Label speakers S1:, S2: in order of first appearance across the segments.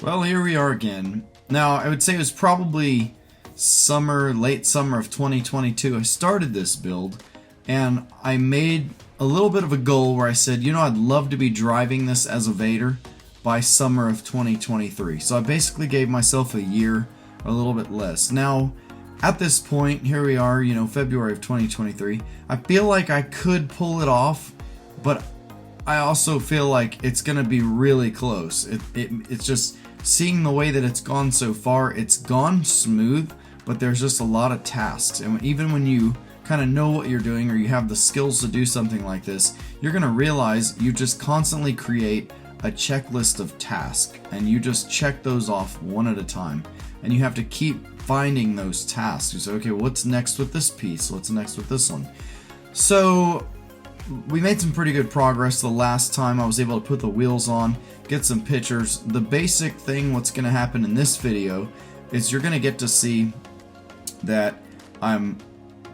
S1: Well, here we are again. Now, I would say it was probably late summer of 2022 I started this build, and I made a little bit of a goal where I said, you know, I'd love to be driving this as a Vaydor by summer of 2023. So I basically gave myself a year, a little bit less. Now, at this point, here we are, you know, February of 2023. I feel like I could pull it off, but I also feel like it's going to be really close. It's just seeing the way that it's gone so far, it's gone smooth, but there's just a lot of tasks. And even when you kind of know what you're doing or you have the skills to do something like this, you're going to realize you just constantly create a checklist of tasks and you just check those off one at a time. And you have to keep finding those tasks. You say, okay, what's next with this piece? What's next with this one? So we made some pretty good progress the last time I was able to put the wheels on, get some pictures. The basic thing, what's going to happen in this video, is you're going to get to see that I'm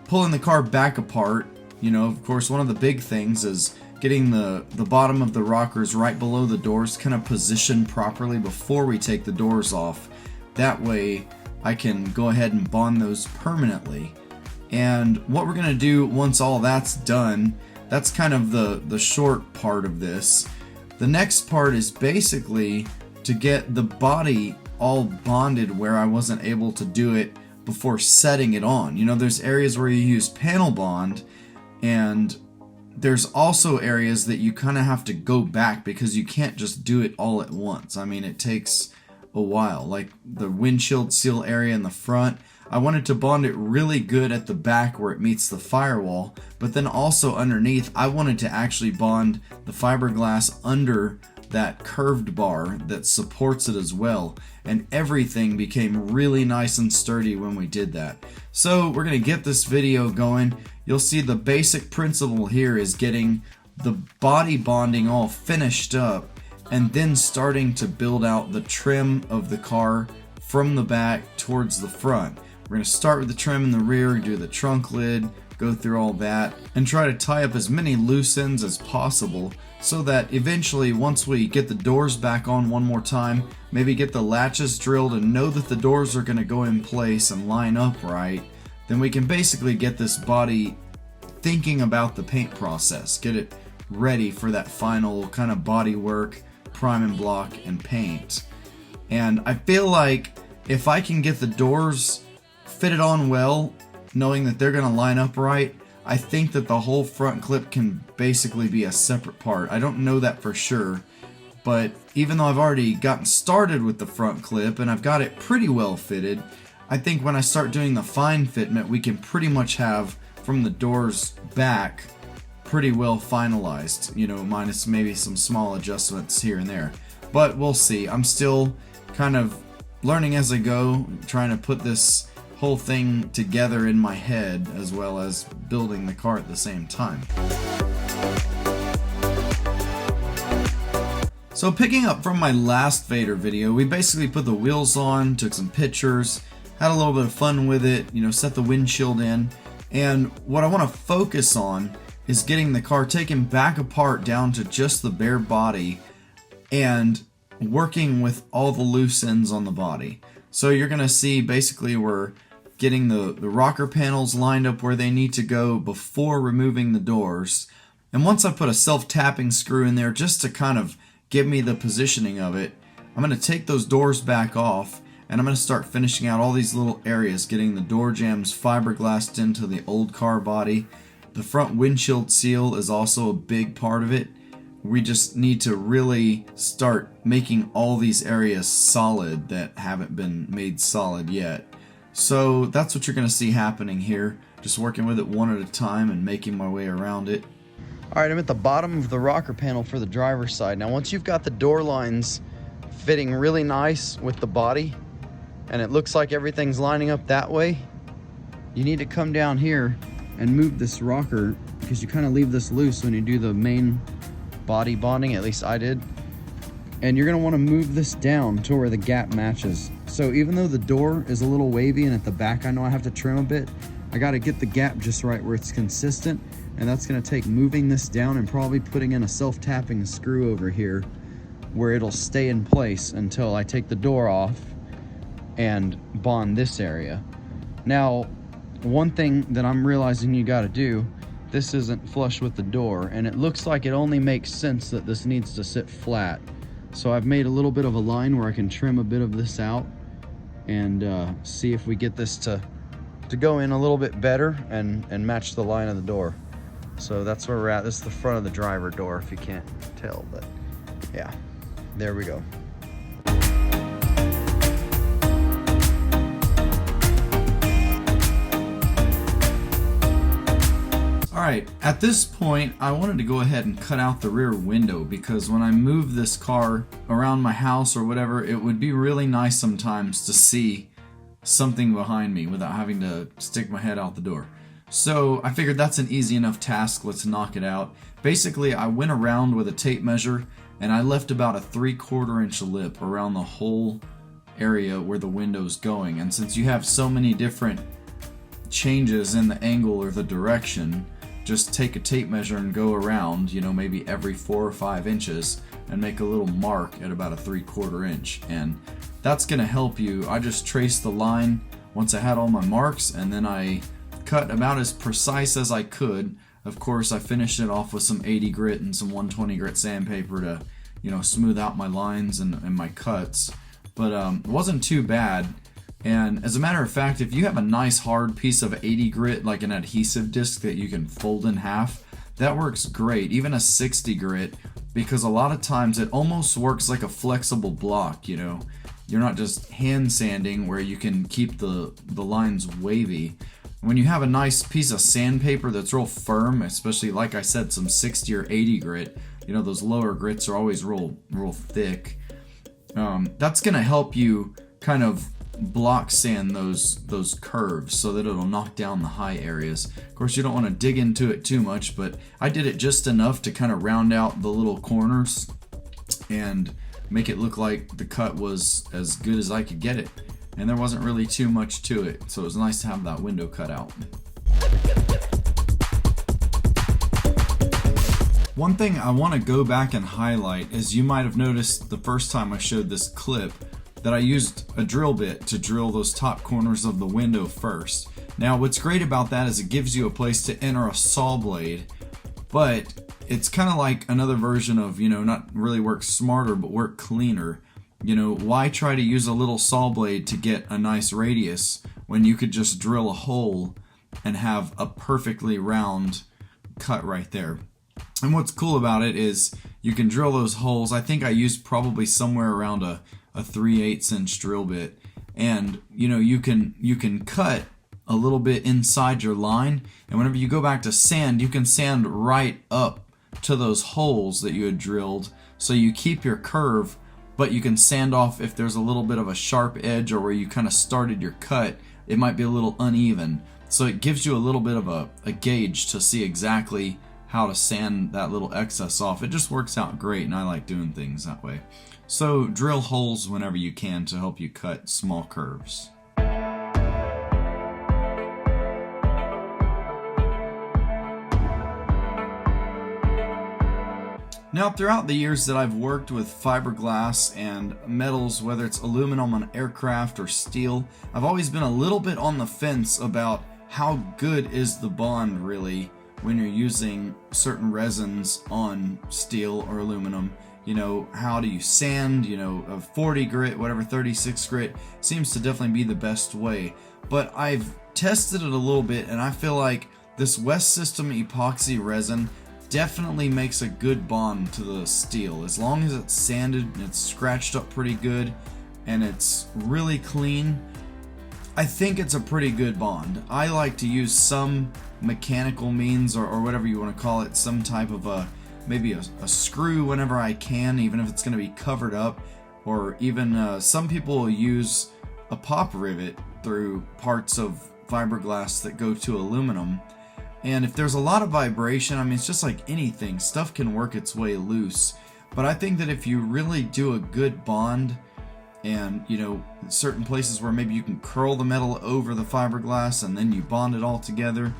S1: pulling the car back apart. You know, of course, one of the big things is getting the bottom of the rockers right below the doors kind of positioned properly before we take the doors off. That way I can go ahead and bond those permanently. And what we're going to do once all that's done, that's kind of the short part of this. The next part is basically to get the body all bonded where I wasn't able to do it before setting it on. You know, there's areas where you use panel bond, and there's also areas that you kind of have to go back because you can't just do it all at once. I mean, it takes a while. Like the windshield seal area in the front, I wanted to bond it really good at the back where it meets the firewall, but then also underneath I wanted to actually bond the fiberglass under that curved bar that supports it as well, and everything became really nice and sturdy when we did that. So we're going to get this video going. You'll see the basic principle here is getting the body bonding all finished up and then starting to build out the trim of the car from the back towards the front. We're going to start with the trim in the rear, do the trunk lid, go through all that, and try to tie up as many loose ends as possible so that eventually, once we get the doors back on one more time, maybe get the latches drilled and know that the doors are going to go in place and line up right, then we can basically get this body thinking about the paint process, get it ready for that final kind of body work, prime and block, and paint. And I feel like if I can get the doors fitted on well, knowing that they're going to line up right, I think that the whole front clip can basically be a separate part. I don't know that for sure, but even though I've already gotten started with the front clip and I've got it pretty well fitted, I think when I start doing the fine fitment, we can pretty much have from the doors back pretty well finalized, you know, minus maybe some small adjustments here and there. But we'll see. I'm still kind of learning as I go, trying to put this whole thing together in my head as well as building the car at the same time. So picking up from my last Vaydor video, we basically put the wheels on, took some pictures, had a little bit of fun with it, you know, set the windshield in, and what I want to focus on is getting the car taken back apart down to just the bare body and working with all the loose ends on the body. So you're going to see basically we're getting the rocker panels lined up where they need to go before removing the doors. And once I put a self-tapping screw in there just to kind of give me the positioning of it, I'm going to take those doors back off and I'm going to start finishing out all these little areas, getting the door jambs fiberglassed into the old car body. The front windshield seal is also a big part of it. We just need to really start making all these areas solid that haven't been made solid yet. So that's what you're going to see happening here. Just working with it one at a time and making my way around it. Alright, I'm at the bottom of the rocker panel for the driver's side. Now once you've got the door lines fitting really nice with the body, and it looks like everything's lining up that way, you need to come down here and move this rocker, because you kind of leave this loose when you do the main body bonding, at least I did. And you're going to want to move this down to where the gap matches. So even though the door is a little wavy and at the back I know I have to trim a bit, I got to get the gap just right where it's consistent, and that's going to take moving this down and probably putting in a self-tapping screw over here
S2: where it'll stay in place until I take the door off and bond this area. Now, one thing that I'm realizing you got to do, this isn't flush with the door, and it looks like it only makes sense that this needs to sit flat. So I've made a little bit of a line where I can trim a bit of this out and see if we get this to go in a little bit better and match the line of the door. So that's where we're at. This is the front of the driver door, if you can't tell, but yeah, there we go.
S1: Alright, at this point I wanted to go ahead and cut out the rear window, because when I move this car around my house or whatever, it would be really nice sometimes to see something behind me without having to stick my head out the door. So I figured that's an easy enough task, let's knock it out. Basically, I went around with a tape measure and I left about a 3/4 inch lip around the whole area where the window's going. And since you have so many different changes in the angle or the direction, just take a tape measure and go around, you know, maybe every 4 or 5 inches and make a little mark at about a 3/4 inch. And that's gonna help you. I just traced the line once I had all my marks, and then I cut about as precise as I could. Of course, I finished it off with some 80 grit and some 120 grit sandpaper to, you know, smooth out my lines and my cuts. But it wasn't too bad. And as a matter of fact, if you have a nice hard piece of 80 grit, like an adhesive disc that you can fold in half, that works great. Even a 60 grit, because a lot of times it almost works like a flexible block, you know. You're not just hand sanding where you can keep the lines wavy. When you have a nice piece of sandpaper that's real firm, especially like I said, some 60 or 80 grit, you know, those lower grits are always real thick. That's gonna help you kind of block sand those curves so that it'll knock down the high areas. Of course, you don't want to dig into it too much, but I did it just enough to kind of round out the little corners and make it look like the cut was as good as I could get it. And there wasn't really too much to it, so it was nice to have that window cut out. One thing I want to go back and highlight is, you might have noticed the first time I showed this clip that I used a drill bit to drill those top corners of the window first. Now what's great about that is it gives you a place to enter a saw blade, but it's kind of like another version of, you know, not really work smarter but work cleaner. You know, why try to use a little saw blade to get a nice radius when you could just drill a hole and have a perfectly round cut right there. And what's cool about it is you can drill those holes. I think I used probably somewhere around a 3/8 inch drill bit, and you know, you can cut a little bit inside your line, and whenever you go back to sand, you can sand right up to those holes that you had drilled, so you keep your curve, but you can sand off if there's a little bit of a sharp edge, or where you kind of started your cut, it might be a little uneven. So it gives you a little bit of a gauge to see exactly how to sand that little excess off. It just works out great, and I like doing things that way. So drill holes whenever you can to help you cut small curves. Now, throughout the years that I've worked with fiberglass and metals, whether it's aluminum on aircraft or steel, I've always been a little bit on the fence about how good is the bond really when you're using certain resins on steel or aluminum. You know, how do you sand? You know, a 40 grit, whatever, 36 grit seems to definitely be the best way. But I've tested it a little bit, and I feel like this West System epoxy resin definitely makes a good bond to the steel. As long as it's sanded and it's scratched up pretty good and it's really clean, I think it's a pretty good bond. I like to use some mechanical means, or whatever you want to call it, some type of maybe a screw whenever I can, even if it's going to be covered up, or even some people will use a pop rivet through parts of fiberglass that go to aluminum. And if there's a lot of vibration, I mean, it's just like anything, stuff can work its way loose. But I think that if you really do a good bond, and you know, certain places where maybe you can curl the metal over the fiberglass and then you bond it all together,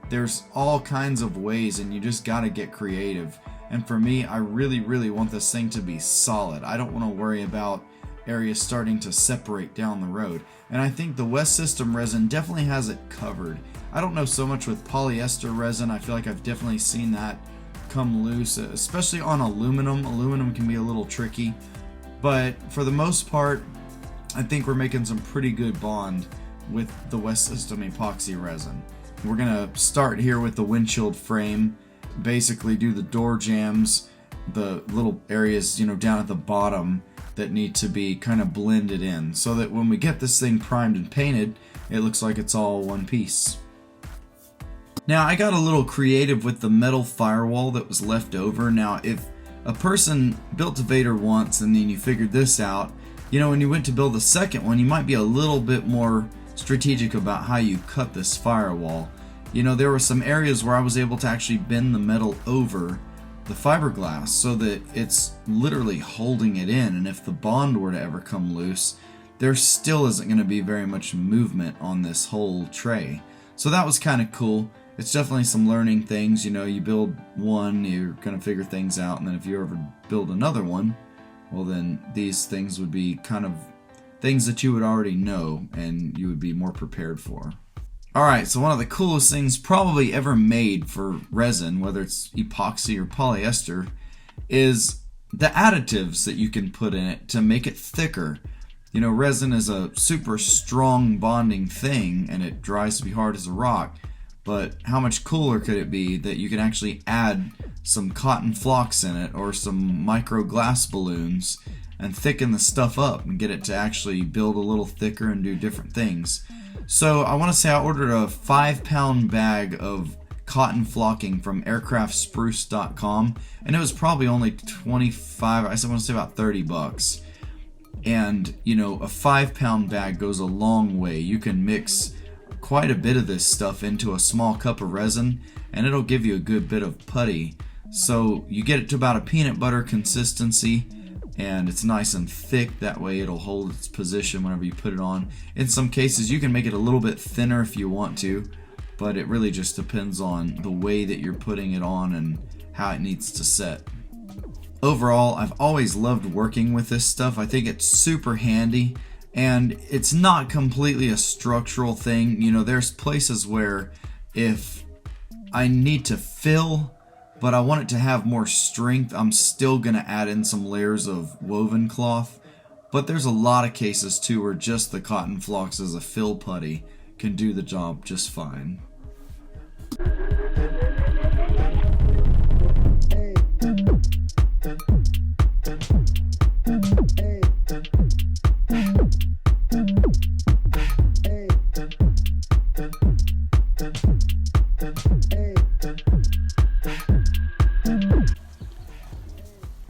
S1: there's all kinds of ways, and you just got to get creative. And for me, I really want this thing to be solid. I don't want to worry about areas starting to separate down the road. And I think the West System resin definitely has it covered. I don't know so much with polyester resin. I feel like I've definitely seen that come loose, especially on aluminum. Aluminum can be a little tricky, but for the most part, I think we're making some pretty good bond with the West System epoxy resin. We're gonna start here with the windshield frame, basically do the door jambs, the little areas, you know, down at the bottom that need to be kind of blended in, so that when we get this thing primed and painted, it looks like it's all one piece. Now, I got a little creative with the metal firewall that was left over. Now, if a person built a Vaydor once and then you figured this out, you know, when you went to build the second one, you might be a little bit more strategic about how you cut this firewall. You know, there were some areas where I was able to actually bend the metal over the fiberglass so that it's literally holding it in, and if the bond were to ever come loose, there still isn't going to be very much movement on this whole tray. So that was kind of cool. It's definitely some learning things. You know, you build one, you're going to figure things out, and then if you ever build another one, well, then these things would be kind of things that you would already know and you would be more prepared for. Alright, so one of the coolest things probably ever made for resin, whether it's epoxy or polyester, is the additives that you can put in it to make it thicker. You know, resin is a super strong bonding thing and it dries to be hard as a rock, but how much cooler could it be that you can actually add some cotton flocks in it or some micro glass balloons and thicken the stuff up and get it to actually build a little thicker and do different things. So I want to say I ordered a 5-pound bag of cotton flocking from aircraftspruce.com, and it was probably only 25, I want to say about 30 bucks. And you know, a 5-pound bag goes a long way. You can mix quite a bit of this stuff into a small cup of resin and it'll give you a good bit of putty. So you get it to about a peanut butter consistency, and it's nice and thick. That way it'll hold its position whenever you put it on. In some cases you can make it a little bit thinner if you want to, but it really just depends on the way that you're putting it on and how it needs to set. Overall, I've always loved working with this stuff. I think it's super handy, and it's not completely a structural thing. You know, there's places where if I need to fill but I want it to have more strength, I'm still going to add in some layers of woven cloth. But there's a lot of cases too where just the cotton flocks as a fill putty can do the job just fine.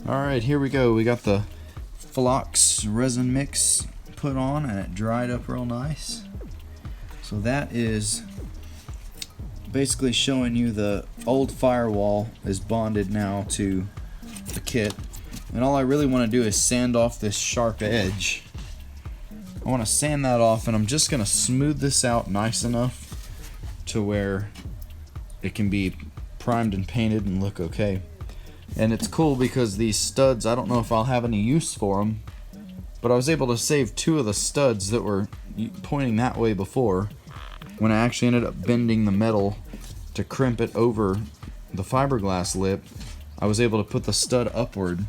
S1: Alright, here we go. We got the flocks resin mix put on and it dried up real nice. So that is basically showing you the old firewall is bonded now to the kit. And all I really want to do is sand off this sharp edge. I want to sand that off, and I'm just going to smooth this out nice enough to where it can be primed and painted and look okay. And it's cool because these studs, I don't know if I'll have any use for them, but I was able to save 2 of the studs that were pointing that way before when I actually ended up bending the metal to crimp it over the fiberglass lip. I was able to put the stud upward.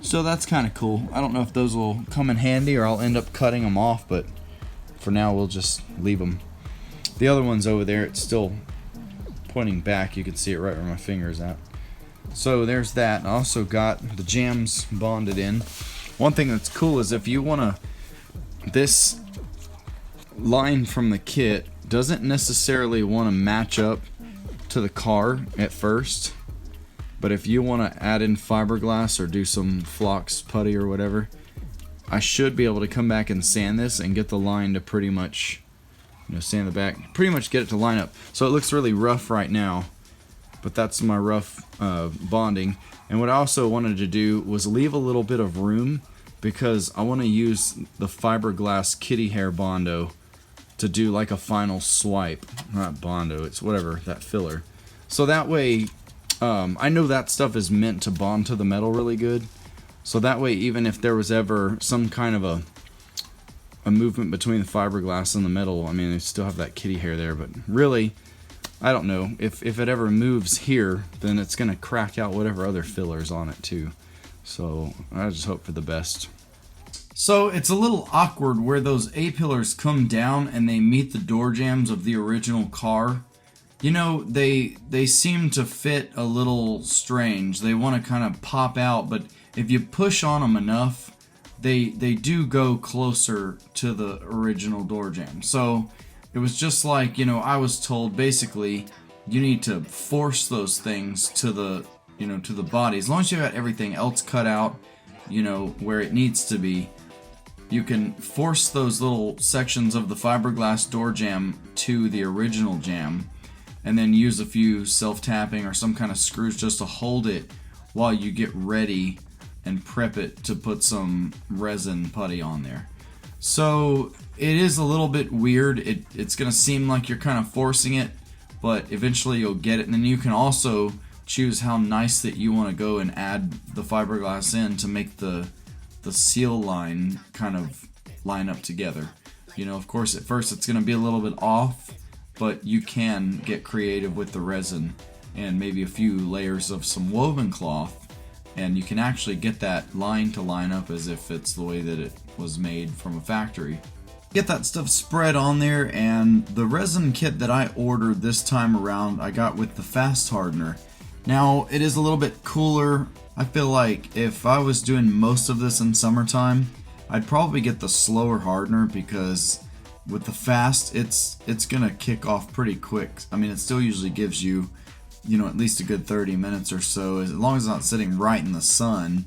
S1: So that's kind of cool. I don't know if those will come in handy or I'll end up cutting them off, but for now we'll just leave them. The other one's over there, it's still pointing back. You can see it right where my finger's at. So there's that. I also got the jams bonded in. One thing that's cool is if you want to, this line from the kit doesn't necessarily want to match up to the car at first, but if you want to add in fiberglass or do some flocks putty or whatever, I should be able to come back and sand this and get the line to pretty much, you know, sand the back, pretty much get it to line up. So it looks really rough right now, but that's my rough bonding. And what I also wanted to do was leave a little bit of room because I want to use the fiberglass kitty hair Bondo to do like a final swipe. Not Bondo, it's whatever, that filler. So that way
S2: I know that stuff is meant to bond to the metal really good. So that way, even if there was ever some kind of a movement between the fiberglass and the metal, I mean, they still have that kitty hair there, but really, I don't know. If it ever moves here, then it's going to crack out whatever other filler's on it too. So I just hope for the best.
S1: So it's a little awkward where those A-pillars come down and they meet the door jambs of the original car. You know, they seem to fit a little strange. They want to kind of pop out, but if you push on them enough, they do go closer to the original door jamb. So it was just like, you know, I was told basically you need to force those things to the, you know, to the body. As long as you got everything else cut out, you know, where it needs to be, you can force those little sections of the fiberglass door jamb to the original jamb, and then use a few self-tapping or some kind of screws just to hold it while you get ready and prep it to put some resin putty on there. So it is a little bit weird. It's going to seem like you're kind of forcing it, but eventually you'll get it. And then you can also choose how nice that you want to go and add the fiberglass in to make the seal line kind of line up together. You know, of course, at first it's going to be a little bit off, but you can get creative with the resin and maybe a few layers of some woven cloth, and you can actually get that line to line up as if it's the way that it was made from a factory. Get that stuff spread on there, and the resin kit that I ordered this time around I got with the fast hardener. Now it is a little bit cooler. I feel like if I was doing most of this in summertime, I'd probably get the slower hardener, because with the fast, it's gonna kick off pretty quick. I mean, it still usually gives you, you know, at least a good 30 minutes or so, as long as it's not sitting right in the sun.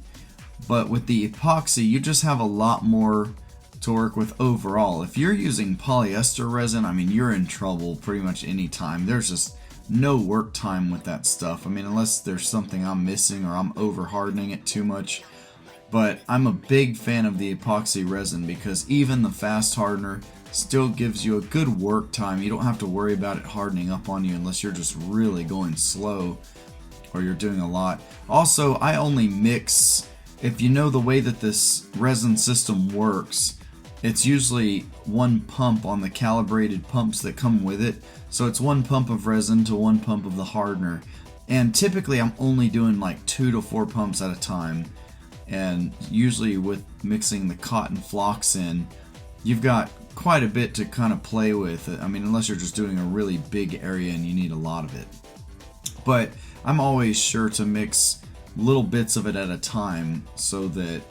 S1: But with the epoxy, you just have a lot more to work with overall. If you're using polyester resin, I mean, you're in trouble pretty much any time. There's just no work time with that stuff. I mean, unless there's something I'm missing or I'm over hardening it too much. But I'm a big fan of the epoxy resin, because even the fast hardener still gives you a good work time. You don't have to worry about it hardening up on you unless you're just really going slow or you're doing a lot. Also, I only mix, if you know the way that this resin system works, it's usually one pump on the calibrated pumps that come with it. So it's one pump of resin to one pump of the hardener. And typically I'm only doing like 2 to 4 pumps at a time. And usually with mixing the cotton flocks in, you've got quite a bit to kind of play with. I mean, unless you're just doing a really big area and you need a lot of it. But I'm always sure to mix little bits of it at a time, so that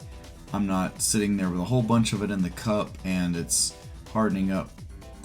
S1: I'm not sitting there with a whole bunch of it in the cup and it's hardening up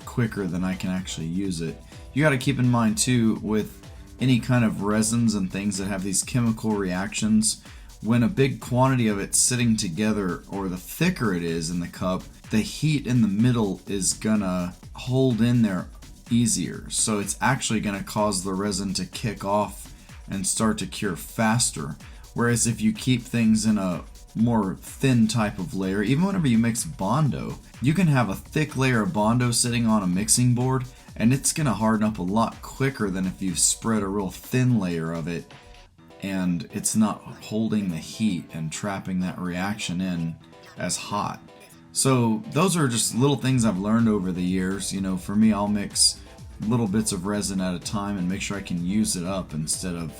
S1: quicker than I can actually use it. You got to keep in mind too, with any kind of resins and things that have these chemical reactions, when a big quantity of it's sitting together, or the thicker it is in the cup, the heat in the middle is gonna hold in there easier. So it's actually gonna cause the resin to kick off and start to cure faster. Whereas if you keep things in a more thin type of layer, even whenever you mix Bondo, you can have a thick layer of Bondo sitting on a mixing board and it's gonna harden up a lot quicker than if you've spread a real thin layer of it and it's not holding the heat and trapping that reaction in as hot. So those are just little things I've learned over the years. You know, for me, I'll mix little bits of resin at a time and make sure I can use it up instead of,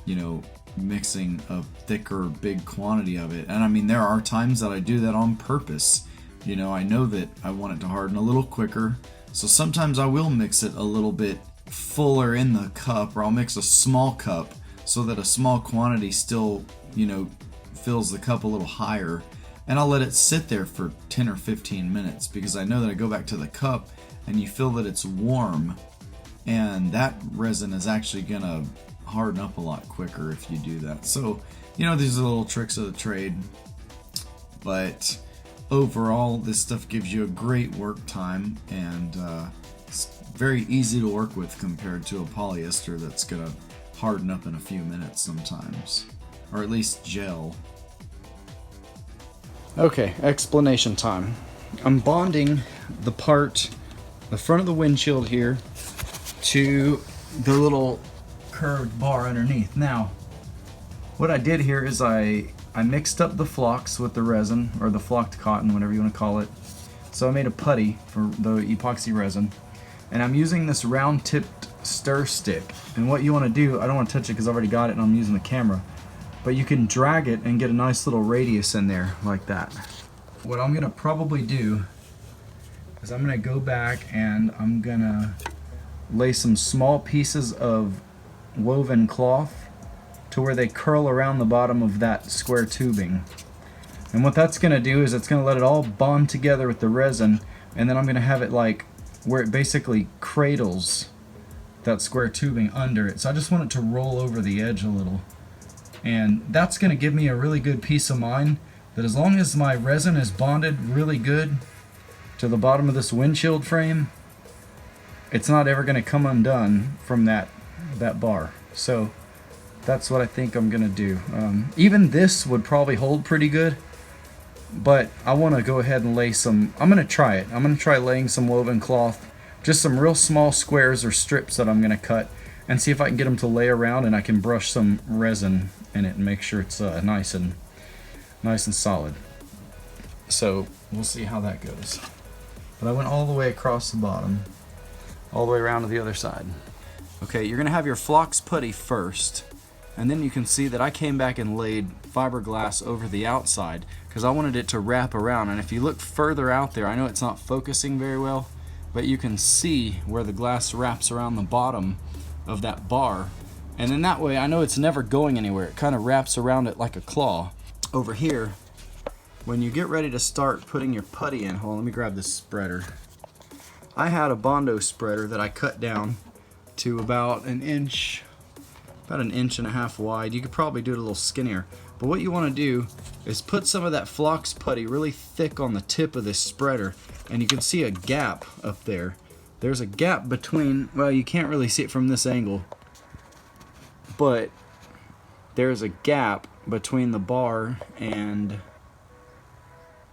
S1: you know, mixing a thicker, big quantity of it. And I mean, there are times that I do that on purpose. You know, I know that I want it to harden a little quicker, so sometimes I will mix it a little bit fuller in the cup, or I'll mix a small cup so that a small quantity still, you know, fills the cup a little higher. And I'll let it sit there for 10 or 15 minutes, because I know that I go back to the cup and you feel that it's warm, and that resin is actually gonna harden up a lot quicker if you do that. So, you know, these are little tricks of the trade, but overall this stuff gives you a great work time, and it's very easy to work with compared to a polyester that's gonna harden up in a few minutes sometimes, or at least gel.
S2: Okay, explanation time. I'm bonding the part, the front of the windshield here, to the little
S1: curved bar underneath. Now, what I did here is I mixed up the flocks with the resin, or the flocked cotton, whatever you want to call it. So I made a putty for the epoxy resin, and I'm using this round tipped stir stick. And what you want to do, I don't want to touch it because I've already got it and I'm using the camera, but you can drag it and get a nice little radius in there like that. What I'm gonna probably do is I'm gonna go back and I'm gonna lay some small pieces of woven cloth to where they curl around the bottom of that square tubing. And what that's gonna do is it's gonna let it all bond together with the resin, and then I'm gonna have it like where it basically cradles that square tubing under it. So I just want it to roll over the edge a little. And that's gonna give me a really good peace of mind that as long as my resin is bonded really good to the bottom of this windshield frame, it's not ever gonna come undone from that bar. So that's what I think I'm gonna do. Even this would probably hold pretty good, but I want to go ahead and lay some. I'm gonna try it. I'm gonna try laying some woven cloth, just some real small squares or strips that I'm gonna cut, and see if I can get them to lay around, and I can brush some resin in it and make sure it's nice and solid. So we'll see how that goes. But I went all the way across the bottom, all the way around to the other side. Okay, you're gonna have your flocks putty first. And then you can see that I came back and laid fiberglass over the outside because I wanted it to wrap around. And if you look further out there, I know it's not focusing very well, but you can see where the glass wraps around the bottom of that bar. And then that way I know it's never going anywhere. It kind of wraps around it like a claw. Over here, when you get ready to start putting your putty in, hold on, let me grab this spreader. I had a Bondo spreader that I cut down to about an inch and a half wide. You could probably do it a little skinnier. But what you want to do is put some of that flocks putty really thick on the tip of this spreader, and you can see a gap up there. There's a gap between, well, you can't really see it from this angle, but there's a gap between the bar and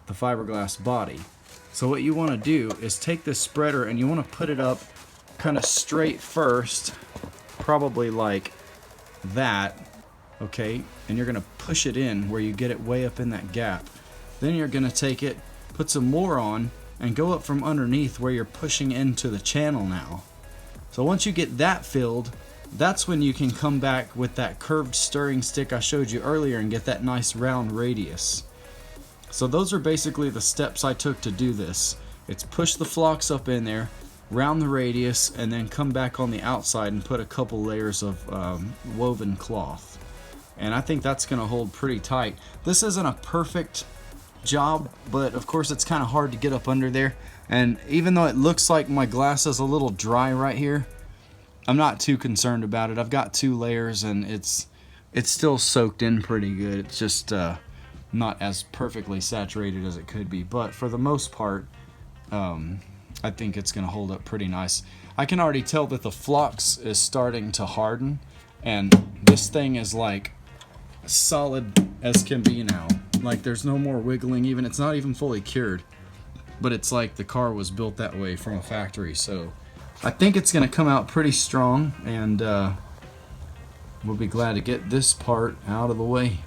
S1: the fiberglass body. So what you want to do is take this spreader and you want to put it up kind of straight first, probably like that, okay, and you're gonna push it in where you get it way up in that gap. Then you're gonna take it, put some more on, and go up from underneath where you're pushing into the channel now. So once you get that filled, that's when you can come back with that curved stirring stick I showed you earlier and get that nice round radius. So those are basically the steps I took to do this. It's push the flocks up in there, round the radius, and then come back on the outside and put a couple layers of woven cloth. And I think that's going to hold pretty tight. This isn't a perfect job, but of course it's kind of hard to get up under there. And even though it looks like my glass is a little dry right here, I'm not too concerned about it. I've got 2 layers and it's still soaked in pretty good. It's just not as perfectly saturated as it could be. But for the most part, I think it's going to hold up pretty nice. I can already tell that the flocks is starting to harden, and this thing is like solid as can be now. Like there's no more wiggling even. It's not even fully cured, but it's like the car was built that way from a factory. So I think it's going to come out pretty strong, and we'll be glad to get this part out of the way.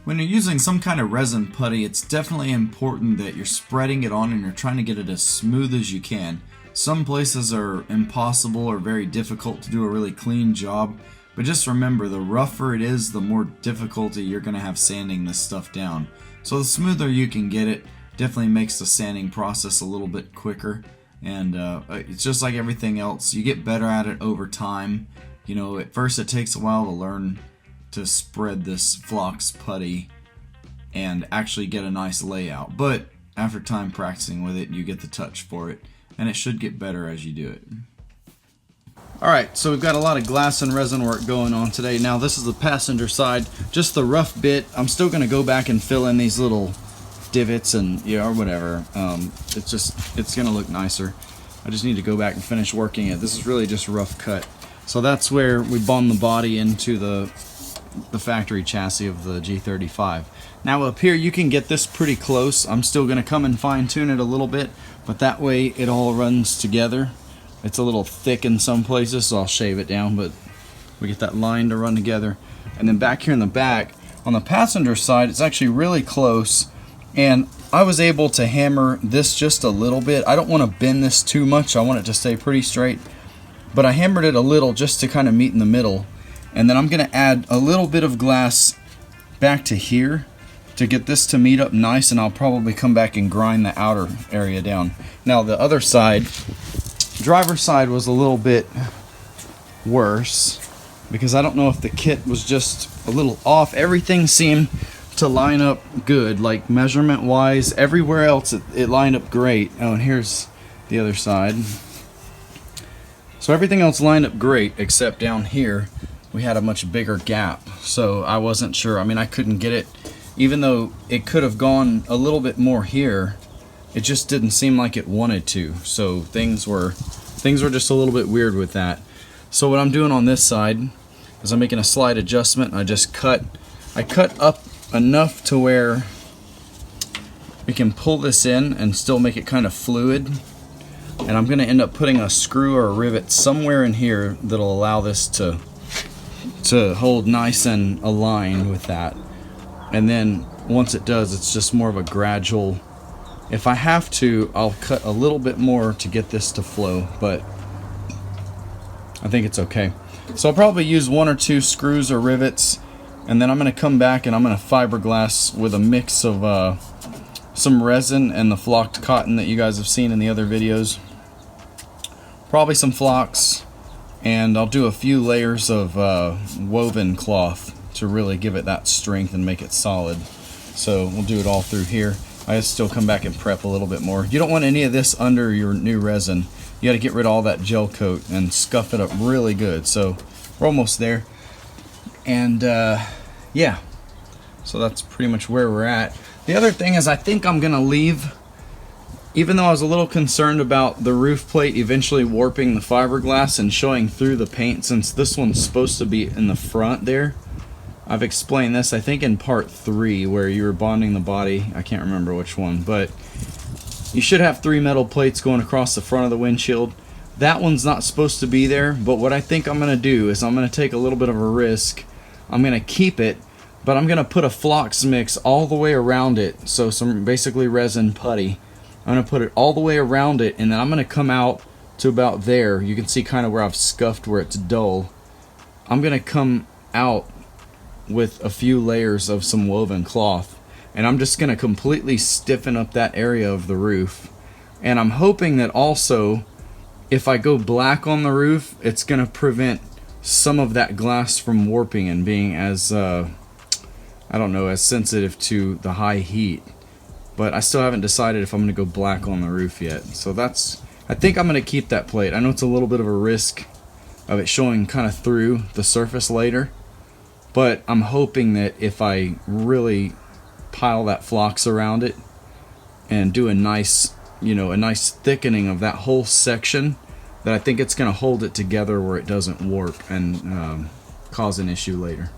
S1: When you're using some kind of resin putty, it's definitely important that you're spreading it on and you're trying to get it as smooth as you can. Some places are impossible or very difficult to do a really clean job, but just remember, the rougher it is, the more difficulty you're going to have sanding this stuff down. So the smoother you can get it definitely makes the sanding process a little bit quicker, and it's just like everything else. You get better at it over time. You know, at first it takes a while to learn to spread this flocks putty and actually get a nice layout, but after time practicing with it, you get the touch for it, and it should get better as you do it. Alright, so we've got a lot of glass and resin work going on today. Now this is the passenger side, just the rough bit. I'm still going to go back and fill in these little divots and or whatever. It's going to look nicer. I just need to go back and finish working it. This is really just rough cut. So that's where we bond the body into the factory chassis of the G35. Now up here you can get this pretty close. I'm still going to come and fine tune it a little bit, but that way it all runs together. It's a little thick in some places, so I'll shave it down, but we get that line to run together. And then back here in the back, on the passenger side, it's actually really close, and I was able to hammer this just a little bit. I don't want to bend this too much. I want it to stay pretty straight, but I hammered it a little just to kind of meet in the middle. And then I'm going to add a little bit of glass back to here to get this to meet up nice, and I'll probably come back and grind the outer area down. Now the other side, driver's side, was a little bit worse because I don't know if the kit was just a little off. Everything seemed to line up good, like measurement wise. Everywhere else it lined up great. Oh, and here's the other side. So everything else lined up great except down here we had a much bigger gap, so I wasn't sure. I mean, I couldn't get it, even though it could have gone a little bit more here. It just didn't seem like it wanted to, so things were just a little bit weird with that. So what I'm doing on this side is I'm making a slight adjustment. I cut up enough to where we can pull this in and still make it kind of fluid. And I'm going to end up putting a screw or a rivet somewhere in here that'll allow this to hold nice and aligned with that. And then once it does, it's just more of a gradual. If I have to, I'll cut a little bit more to get this to flow, but I think it's okay. So I'll probably use 1 or 2 screws or rivets, and then I'm going to come back and I'm going to fiberglass with a mix of some resin and the flocked cotton that you guys have seen in the other videos. Probably some flocks, and I'll do a few layers of woven cloth to really give it that strength and make it solid. So we'll do it all through here. I still come back and prep a little bit more. You don't want any of this under your new resin. You got to get rid of all that gel coat and scuff it up really good. So we're almost there. And yeah, so that's pretty much where we're at. The other thing is, I think I'm gonna leave, even though I was a little concerned about the roof plate eventually warping the fiberglass and showing through the paint, since this one's supposed to be in the front there. I've explained this, I think, in part 3, where you were bonding the body. I can't remember which one, but you should have 3 metal plates going across the front of the windshield. That one's not supposed to be there, but what I think I'm gonna do is I'm gonna take a little bit of a risk. I'm gonna keep it, but I'm gonna put a flux mix all the way around it. So some basically resin putty. I'm gonna put it all the way around it, and then I'm gonna come out to about there. You can see kind of where I've scuffed where it's dull. I'm gonna come out with a few layers of some woven cloth, and I'm just gonna completely stiffen up that area of the roof. And I'm hoping that also, if I go black on the roof, it's gonna prevent some of that glass from warping and being as I don't know, as sensitive to the high heat. But I still haven't decided if I'm gonna go black on the roof yet. So I think I'm gonna keep that plate. I know it's a little bit of a risk of it showing kind of through the surface later, but I'm hoping that if I really pile that flocks around it and do a nice, you know, a nice thickening of that whole section, that I think it's gonna hold it together where it doesn't warp and cause an issue later.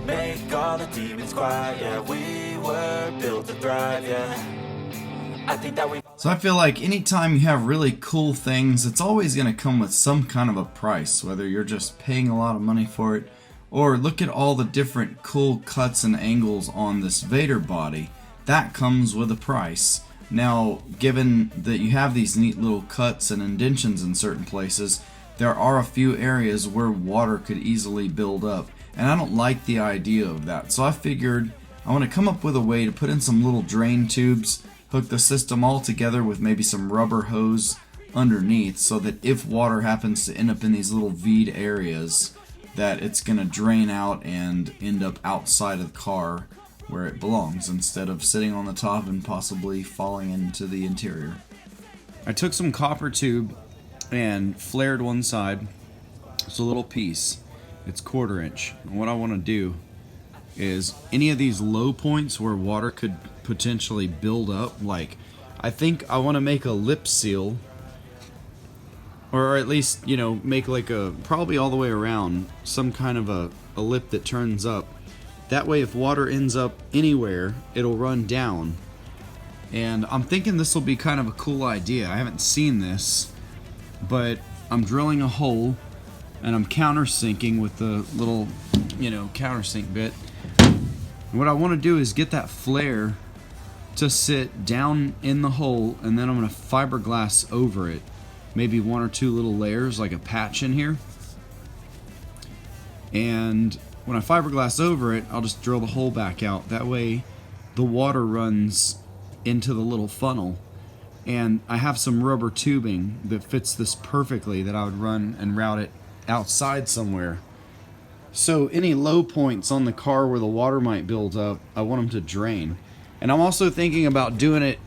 S3: Make all the demons quiet, yeah. We were built to thrive, yeah. I think that we.
S1: So I feel like anytime you have really cool things, it's always going to come with some kind of a price, whether you're just paying a lot of money for it, or look at all the different cool cuts and angles on this Vaydor body. That comes with a price. Now, given that you have these neat little cuts and indentions in certain places, there are a few areas where water could easily build up. And I don't like the idea of that. So I figured I want to come up with a way to put in some little drain tubes, hook the system all together with maybe some rubber hose underneath, so that if water happens to end up in these little V'd areas, that it's going to drain out and end up outside of the car where it belongs instead of sitting on the top and possibly falling into the interior. I took some copper tube and flared one side. It's a little piece. It's 1/4 inch. And what I want to do is any of these low points where water could potentially build up, like I think I want to make a lip seal, or at least, you know, make like a, probably all the way around, some kind of a lip that turns up. That way if water ends up anywhere, it'll run down. And I'm thinking this will be kind of a cool idea. I haven't seen this, but I'm drilling a hole and I'm countersinking with the little, you know, countersink bit. And what I want to do is get that flare to sit down in the hole, and then I'm going to fiberglass over it. Maybe 1 or 2 little layers, like a patch in here. And when I fiberglass over it, I'll just drill the hole back out. That way the water runs into the little funnel. And I have some rubber tubing that fits this perfectly that I would run and route it outside somewhere. So any low points on the car where the water might build up, I want them to drain. And I'm also thinking about doing it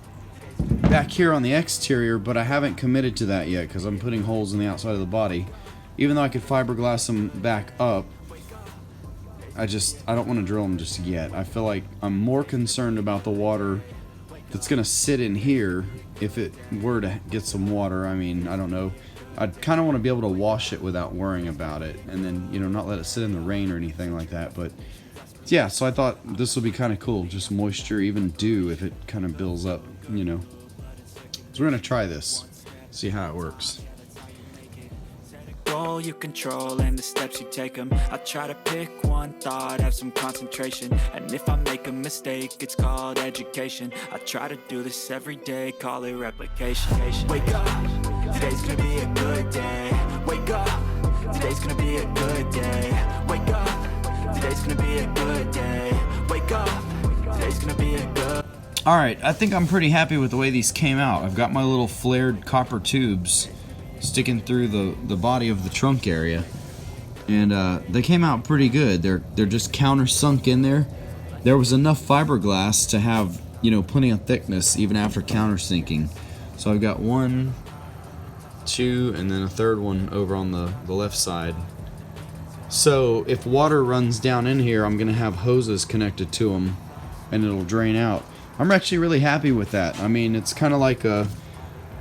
S1: back here on the exterior, but I haven't committed to that yet because I'm putting holes in the outside of the body. Even though I could fiberglass them back up, I don't want to drill them just yet. I feel like I'm more concerned about the water that's going to sit in here if it were to get some water. I mean, I don't know. I'd kind of want to be able to wash it without worrying about it, and then, you know, not let it sit in the rain or anything like that. But yeah, so I thought this would be kind of cool, just moisture, even dew, if it kind of builds up, you know. So we're gonna try this, see how it works.
S3: Goal you control and the steps you take them. I try to pick one thought, have some concentration, and if I make a mistake, it's called education. I try to do this every day, call it replication. Wake up, today's gonna be a good day. Wake up, today's gonna be a good day. Wake up, today's gonna be a good day. Wake up, today's gonna be a good.
S1: Alright, I think I'm pretty happy with the way these came out. I've got my little flared copper tubes sticking through the body of the trunk area, and they came out pretty good. They're just countersunk in there. There was enough fiberglass to have, you know, plenty of thickness even after countersinking. So I've got 1, 2, and then a third one over on the left side. So if water runs down in here, I'm gonna have hoses connected to them and it'll drain out. I'm actually really happy with that. I mean, it's kind of like a,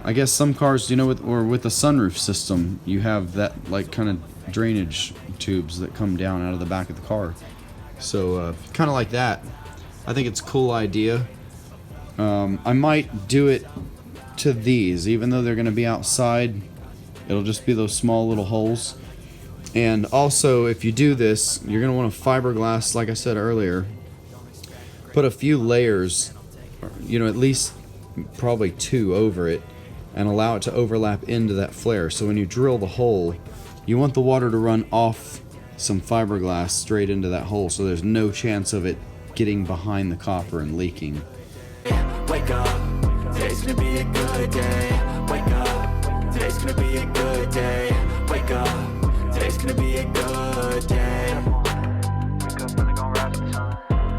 S1: I guess some cars, you know, with a sunroof system, you have that like kind of drainage tubes that come down out of the back of the car. So kind of like that. I think it's a cool idea. I might do it to these, even though they're going to be outside. It'll just be those small little holes. And also, if you do this, you're going to want to fiberglass, like I said earlier. Put a few layers, you know, at least probably 2 over it, and allow it to overlap into that flare. So when you drill the hole, you want the water to run off some fiberglass straight into that hole, so there's no chance of it getting behind the copper and leaking.
S3: Wake up, today's gonna be a good day. Wake up, today's gonna be a good day. Wake up, today's gonna be a good day. Wake up, really gonna rise to the sun.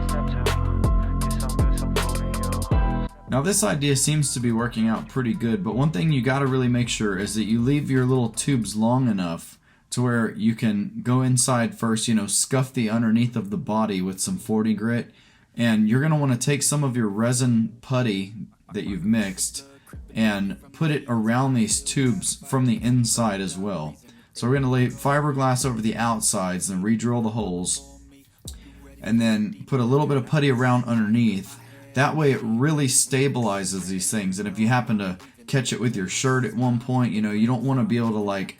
S3: Step 2, get some good, some food in you.
S1: Now this idea seems to be working out pretty good, but one thing you got to really make sure is that you leave your little tubes long enough to where you can go inside first, you know, scuff the underneath of the body with some 40 grit, and you're going to want to take some of your resin putty that you've mixed and put it around these tubes from the inside as well. So we're going to lay fiberglass over the outsides and re-drill the holes, and then put a little bit of putty around underneath. That way it really stabilizes these things, and if you happen to catch it with your shirt at one point, you know, you don't want to be able to like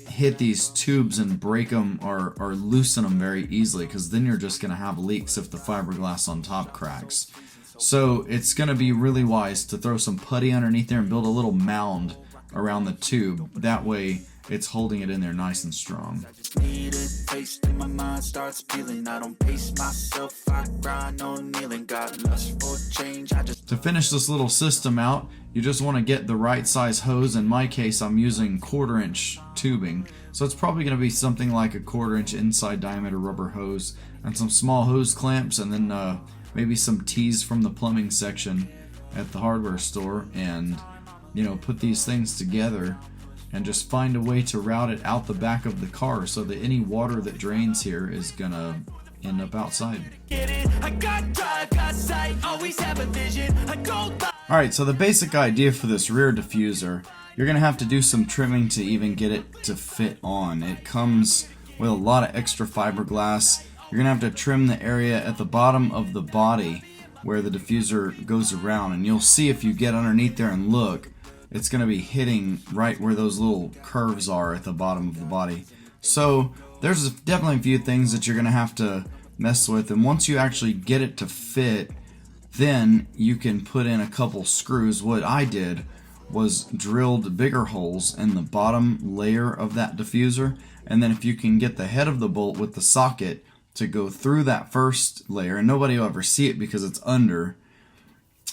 S1: hit these tubes and break them or loosen them very easily, because then you're just going to have leaks if the fiberglass on top cracks. So it's going to be really wise to throw some putty underneath there and build a little mound around the tube. That way it's holding it in there nice and strong.
S3: Need a taste and my mind starts peeling. I don't pace myself, I grind on kneeling. Got lust for change, I just...
S1: To finish this little system out, you just want to get the right size hose. In my case, I'm using 1/4 inch tubing, so it's probably going to be something like a 1/4 inch inside diameter rubber hose and some small hose clamps, and then a maybe some tees from the plumbing section at the hardware store, and you know, put these things together and just find a way to route it out the back of the car so that any water that drains here is gonna end up outside. Alright, so the basic idea for this rear diffuser, you're gonna have to do some trimming to even get it to fit on. It comes with a lot of extra fiberglass. You're gonna have to trim the area at the bottom of the body where the diffuser goes around, and you'll see if you get underneath there and look, it's gonna be hitting right where those little curves are at the bottom of the body. So there's definitely a few things that you're gonna have to mess with, and once you actually get it to fit, then you can put in a couple screws. What I did was drilled bigger holes in the bottom layer of that diffuser, and then if you can get the head of the bolt with the socket to go through that first layer, and nobody will ever see it because it's under,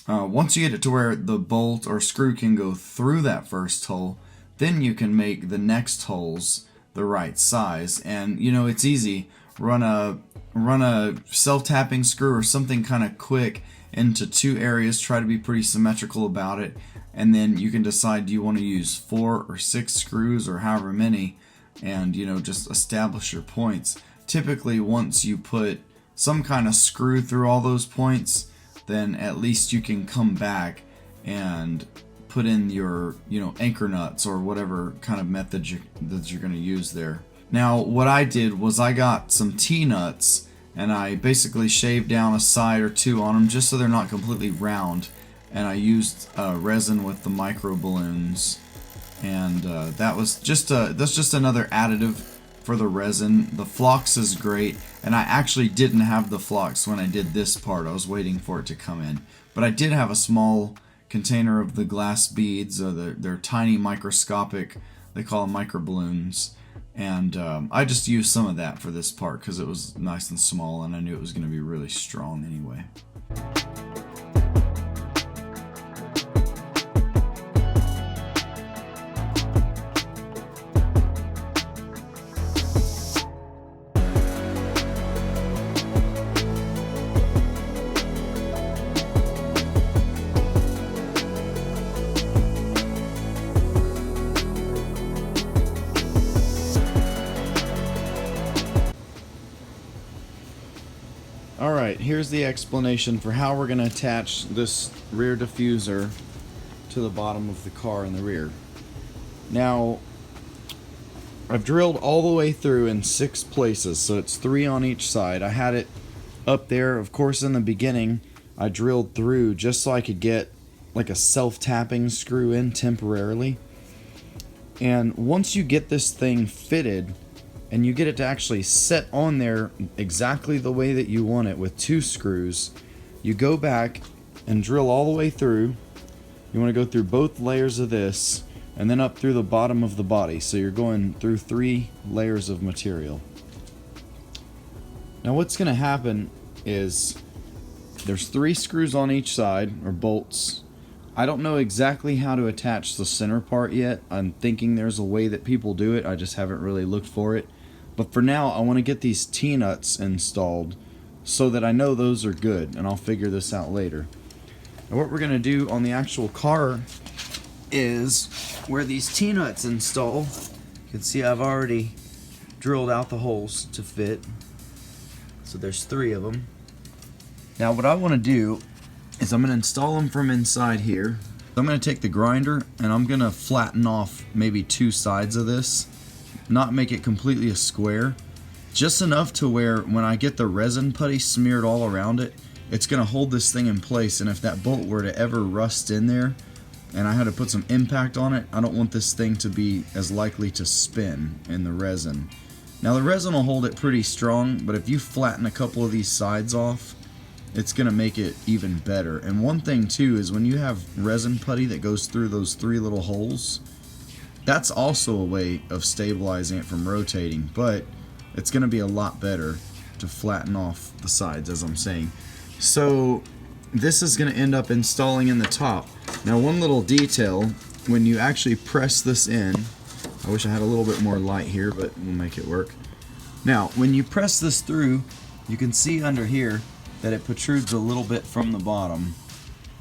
S1: once you get it to where the bolt or screw can go through that first hole, then you can make the next holes the right size. And you know, it's easy. Run a self-tapping screw or something kind of quick into two areas, try to be pretty symmetrical about it, and then you can decide, do you want to use 4 or 6 screws or however many, and you know, just establish your points. Typically once you put some kind of screw through all those points, then at least you can come back and put in your, you know, anchor nuts or whatever kind of method that you're going to use there. Now what I did was I got some T-nuts and I basically shaved down a side or two on them just so they're not completely round, and I used resin with the micro balloons, and that's just another additive for the resin. The flux is great, and I actually didn't have the flux when I did this part. I was waiting for it to come in, but I did have a small container of the glass beads. They're tiny microscopic, they call them micro balloons, and I just used some of that for this part because it was nice and small and I knew it was going to be really strong anyway. Alright, here's the explanation for how we're going to attach this rear diffuser to the bottom of the car in the rear. Now, I've drilled all the way through in 6 places, so it's 3 on each side. I had it up there, of course, in the beginning. I drilled through just so I could get like a self-tapping screw in temporarily. And once you get this thing fitted, and you get it to actually set on there exactly the way that you want it with 2 screws, you go back and drill all the way through. You want to go through both layers of this and then up through the bottom of the body, so you're going through 3 layers of material. Now what's going to happen is there's 3 screws on each side, or bolts. I don't know exactly how to attach the center part yet. I'm thinking there's a way that people do it, I just haven't really looked for it. But for now, I want to get these T-nuts installed so that I know those are good, and I'll figure this out later. Now what we're going to do on the actual car is where these T-nuts install. You can see I've already drilled out the holes to fit. So there's 3 of them. Now what I want to do is I'm going to install them from inside here. I'm going to take the grinder and I'm going to flatten off maybe 2 sides of this. Not make it completely a square, just enough to where when I get the resin putty smeared all around it, it's going to hold this thing in place, and if that bolt were to ever rust in there and I had to put some impact on it, I don't want this thing to be as likely to spin in the resin. Now the resin will hold it pretty strong, but if you flatten a couple of these sides off, it's going to make it even better. And one thing too is when you have resin putty that goes through those 3 little holes, that's also a way of stabilizing it from rotating, but it's going to be a lot better to flatten off the sides, as I'm saying. So this is going to end up installing in the top. Now one little detail, when you actually press this in, I wish I had a little bit more light here, but we'll make it work. Now when you press this through, you can see under here that it protrudes a little bit from the bottom.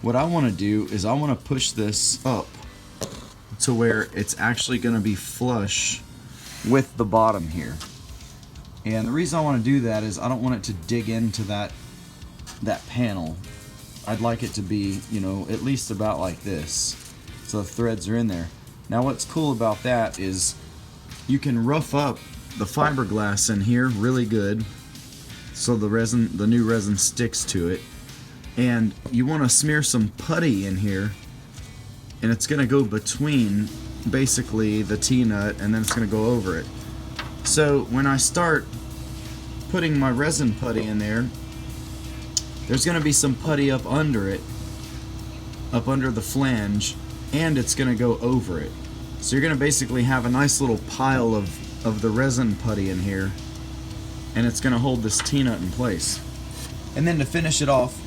S1: What I want to do is I want to push this up to where it's actually going to be flush with the bottom here. And the reason I want to do that is I don't want it to dig into that panel. I'd like it to be, you know, at least about like this, so the threads are in there. Now what's cool about that is you can rough up the fiberglass in here really good so the new resin sticks to it. And you want to smear some putty in here, and it's going to go between basically the T-nut, and then it's going to go over it. So when I start putting my resin putty in there, there's going to be some putty up under it, up under the flange, and it's going to go over it. So you're going to basically have a nice little pile of the resin putty in here, and it's going to hold this T-nut in place. And then to finish it off,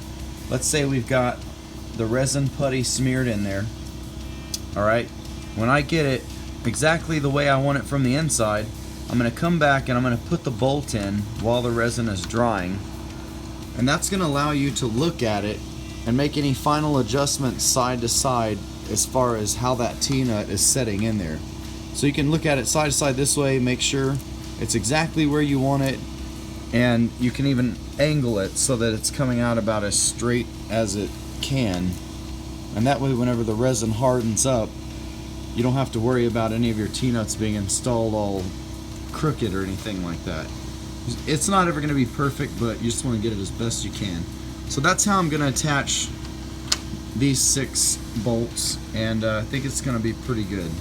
S1: let's say we've got the resin putty smeared in there. Alright, when I get it exactly the way I want it from the inside, I'm going to come back and I'm going to put the bolt in while the resin is drying. And that's going to allow you to look at it and make any final adjustments side to side as far as how that T-nut is setting in there. So you can look at it side to side this way, make sure it's exactly where you want it, and you can even angle it so that it's coming out about as straight as it can. And that way whenever the resin hardens up, you don't have to worry about any of your T-nuts being installed all crooked or anything like that. It's not ever going to be perfect, but you just want to get it as best you can. So that's how I'm going to attach these 6 bolts, and I think it's going to be pretty good.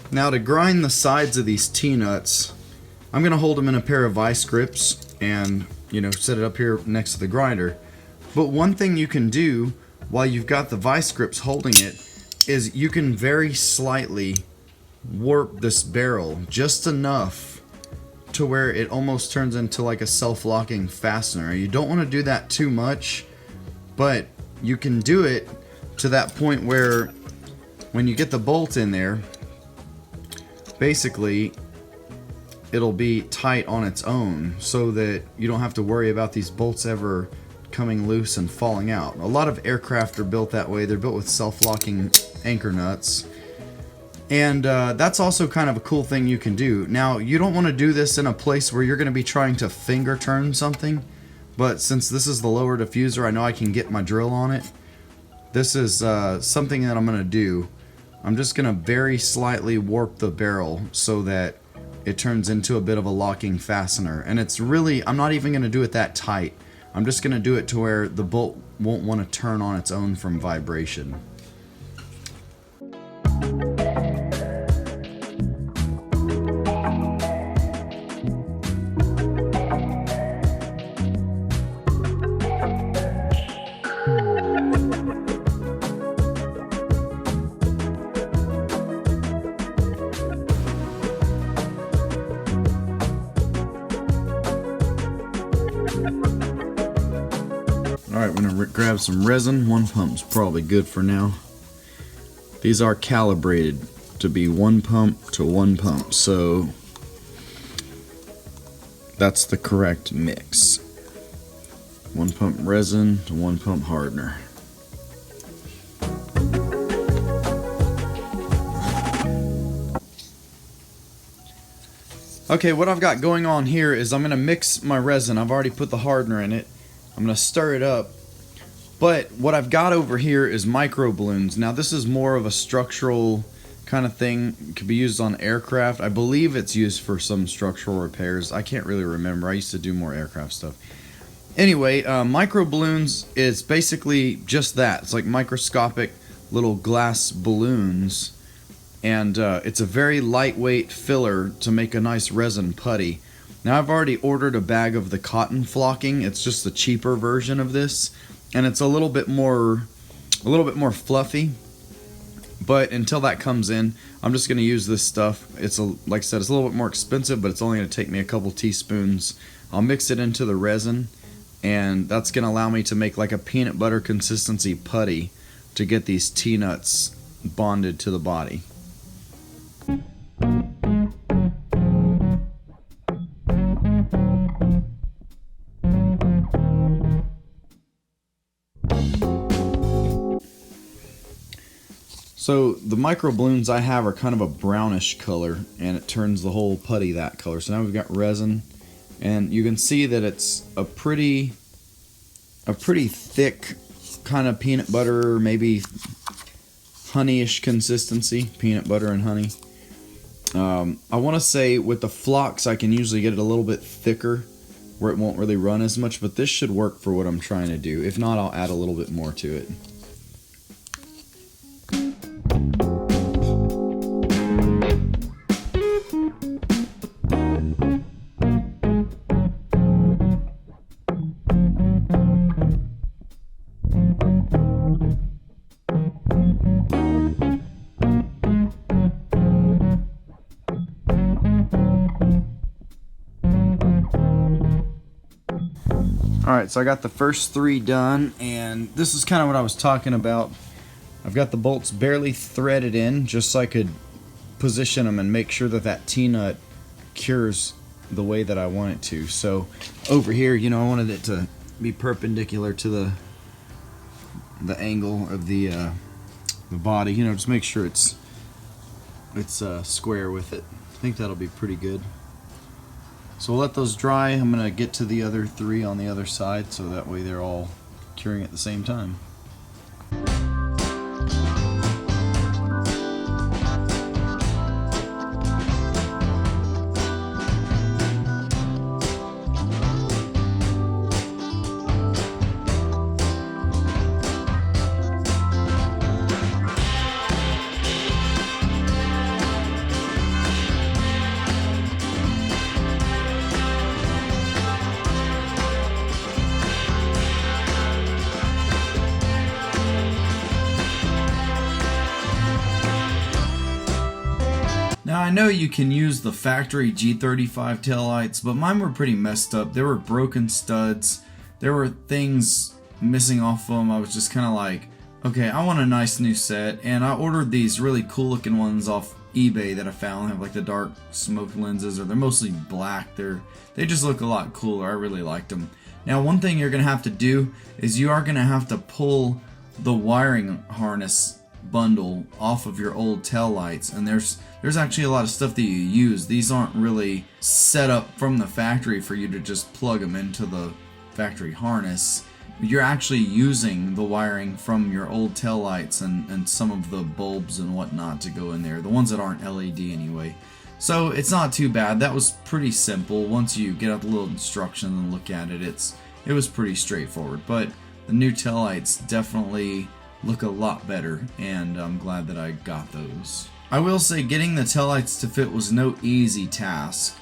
S1: Now to grind the sides of these T-nuts, I'm going to hold them in a pair of vice grips and, you know, set it up here next to the grinder. But one thing you can do while you've got the vice grips holding it is you can very slightly warp this barrel just enough to where it almost turns into like a self-locking fastener. You don't want to do that too much, but you can do it to that point where when you get the bolt in there, basically it'll be tight on its own so that you don't have to worry about these bolts ever coming loose and falling out. A lot of aircraft are built that way. They're built with self-locking anchor nuts, and that's also kind of a cool thing you can do. Now you don't want to do this in a place where you're going to be trying to finger turn something, but since this is the lower diffuser, I know I can get my drill on it. This is something that I'm going to do. I'm just going to very slightly warp the barrel so that it turns into a bit of a locking fastener. And it's really, I'm not even going to do it that tight. I'm just going to do it to where the bolt won't want to turn on its own from vibration. Alright, we're going to grab some resin. One pump's probably good for now. These are calibrated to be 1 pump to 1 pump, so that's the correct mix. 1 pump resin to 1 pump hardener. Okay, what I've got going on here is I'm going to mix my resin. I've already put the hardener in it. I'm going to stir it up. But what I've got over here is micro balloons. Now this is more of a structural
S2: kind of thing. It could be used on aircraft. I believe it's used for some structural repairs. I can't really remember. I used to do more aircraft stuff. Anyway, micro balloons is basically just that. It's like microscopic little glass balloons, and it's a very lightweight filler to make a nice resin putty. Now I've already ordered a bag of the cotton flocking. It's just the cheaper version of this, and it's a little bit more fluffy. But until that comes in, I'm just going to use this stuff. Like I said, it's a little bit more expensive, but it's only going to take me a couple teaspoons. I'll mix it into the resin, and that's going to allow me to make like a peanut butter consistency putty to get these T-nuts bonded to the body. So the micro balloons I have are kind of a brownish color, and it turns the whole putty that color. So now we've got resin, and you can see that it's a pretty thick kind of peanut butter, maybe honeyish consistency, peanut butter and honey. I want to say with the flocks I can usually get it a little bit thicker where it won't really run as much, but this should work for what I'm trying to do. If not, I'll add a little bit more to it. Alright, so I got the first 3 done, and this is kind of what I was talking about. I've got the bolts barely threaded in, just so I could position them and make sure that that T-nut cures the way that I want it to. So over here, you know, I wanted it to be perpendicular to the angle of the body. You know, just make sure it's square with it. I think that'll be pretty good. So we'll let those dry. I'm going to get to the other 3 on the other side, so that way they're all curing at the same time.
S1: Now I know you can use the factory G35 taillights, but mine were pretty messed up. There were broken studs, there were things missing off them. I was just kind of like, okay, I want a nice new set, and I ordered these really cool looking ones off eBay that I found. They have like the dark smoke lenses, or they're mostly black. They just look a lot cooler. I really liked them. Now one thing you're gonna have to do is you are gonna have to pull the wiring harness bundle off of your old tail lights, and there's actually a lot of stuff that you use. These aren't really set up from the factory for you to just plug them into the factory harness. You're actually using the wiring from your old tail lights and some of the bulbs and whatnot to go in there, the ones that aren't LED anyway. So it's not too bad. That was pretty simple. Once you get out the little instructions and look at it, it was pretty straightforward. But the new tail lights definitely look a lot better, and I'm glad that I got those. I will say getting the taillights to fit was no easy task.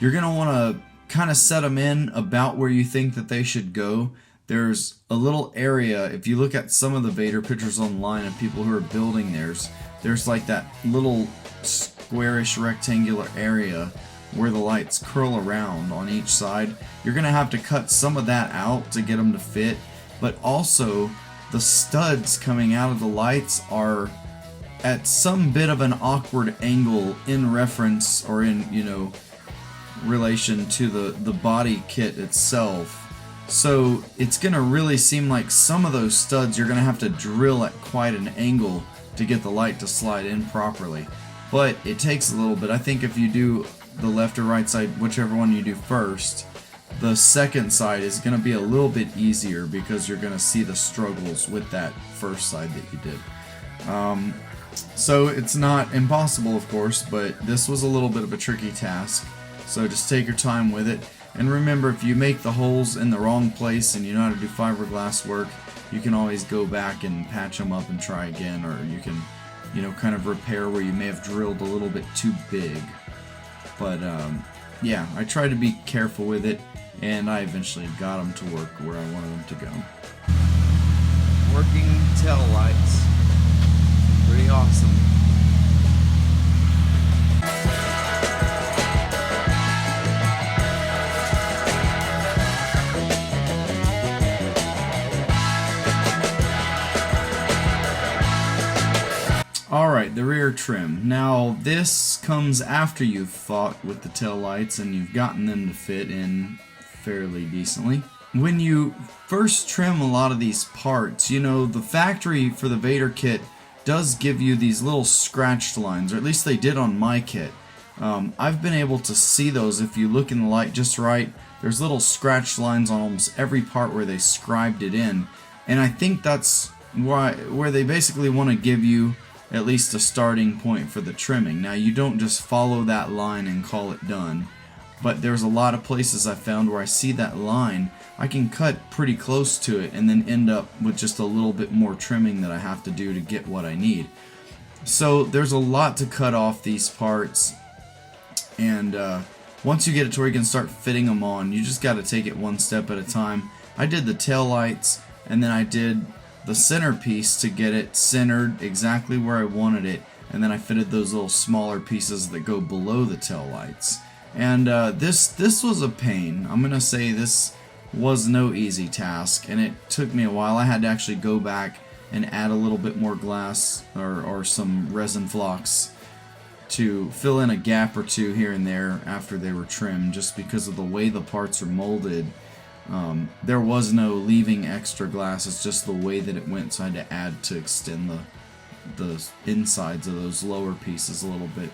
S1: You're going to want to kind of set them in about where you think that they should go. There's a little area, if you look at some of the Vaydor pictures online of people who are building theirs, there's like that little squarish rectangular area where the lights curl around on each side. You're going to have to cut some of that out to get them to fit, but also the studs coming out of the lights are at some bit of an awkward angle in reference or in, you know, relation to the body kit itself. So it's going to really seem like some of those studs you're going to have to drill at quite an angle to get the light to slide in properly. But it takes a little bit. I think if you do the left or right side, whichever one you do first, the second side is going to be a little bit easier because you're going to see the struggles with that first side that you did. So it's not impossible, of course, but this was a little bit of a tricky task. So just take your time with it. And remember, if you make the holes in the wrong place and you know how to do fiberglass work, you can always go back and patch them up and try again, or you can, you know, kind of repair where you may have drilled a little bit too big. But yeah, I tried to be careful with it, and I eventually got them to work where I wanted them to go.
S4: Working tail lights. Pretty awesome.
S1: Alright, the rear trim. Now, this comes after you've fought with the tail lights and you've gotten them to fit in fairly decently. When you first trim a lot of these parts, you know, the factory for the Vaydor kit does give you these little scratched lines, or at least they did on my kit. I've been able to see those if you look in the light just right. There's little scratched lines on almost every part where they scribed it in, and I think that's where they basically want to give you at least a starting point for the trimming. Now, you don't just follow that line and call it done, but there's a lot of places I found where I see that line, I can cut pretty close to it and then end up with just a little bit more trimming that I have to do to get what I need. So there's a lot to cut off these parts, and once you get it to where you can start fitting them on, you just got to take it one step at a time. I did the tail lights, and then I did the centerpiece to get it centered exactly where I wanted it, and then I fitted those little smaller pieces that go below the tail lights. And this was a pain. I'm gonna say this was no easy task, and it took me a while. I had to actually go back and add a little bit more glass or some resin flocks to fill in a gap or two here and there after they were trimmed, just because of the way the parts are molded. There was no leaving extra glass, it's just the way that it went, so I had to add to extend the insides of those lower pieces a little bit.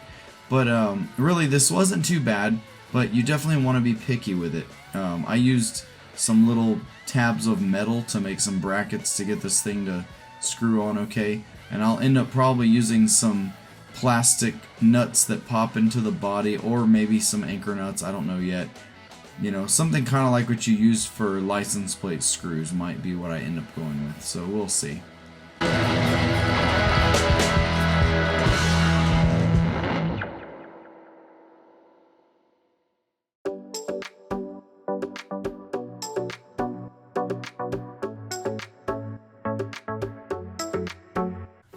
S1: But really, this wasn't too bad, but you definitely want to be picky with it. I used some little tabs of metal to make some brackets to get this thing to screw on okay, and I'll end up probably using some plastic nuts that pop into the body, or maybe some anchor nuts, I don't know yet. You know, something kind of like what you use for license plate screws might be what I end up going with, so we'll see.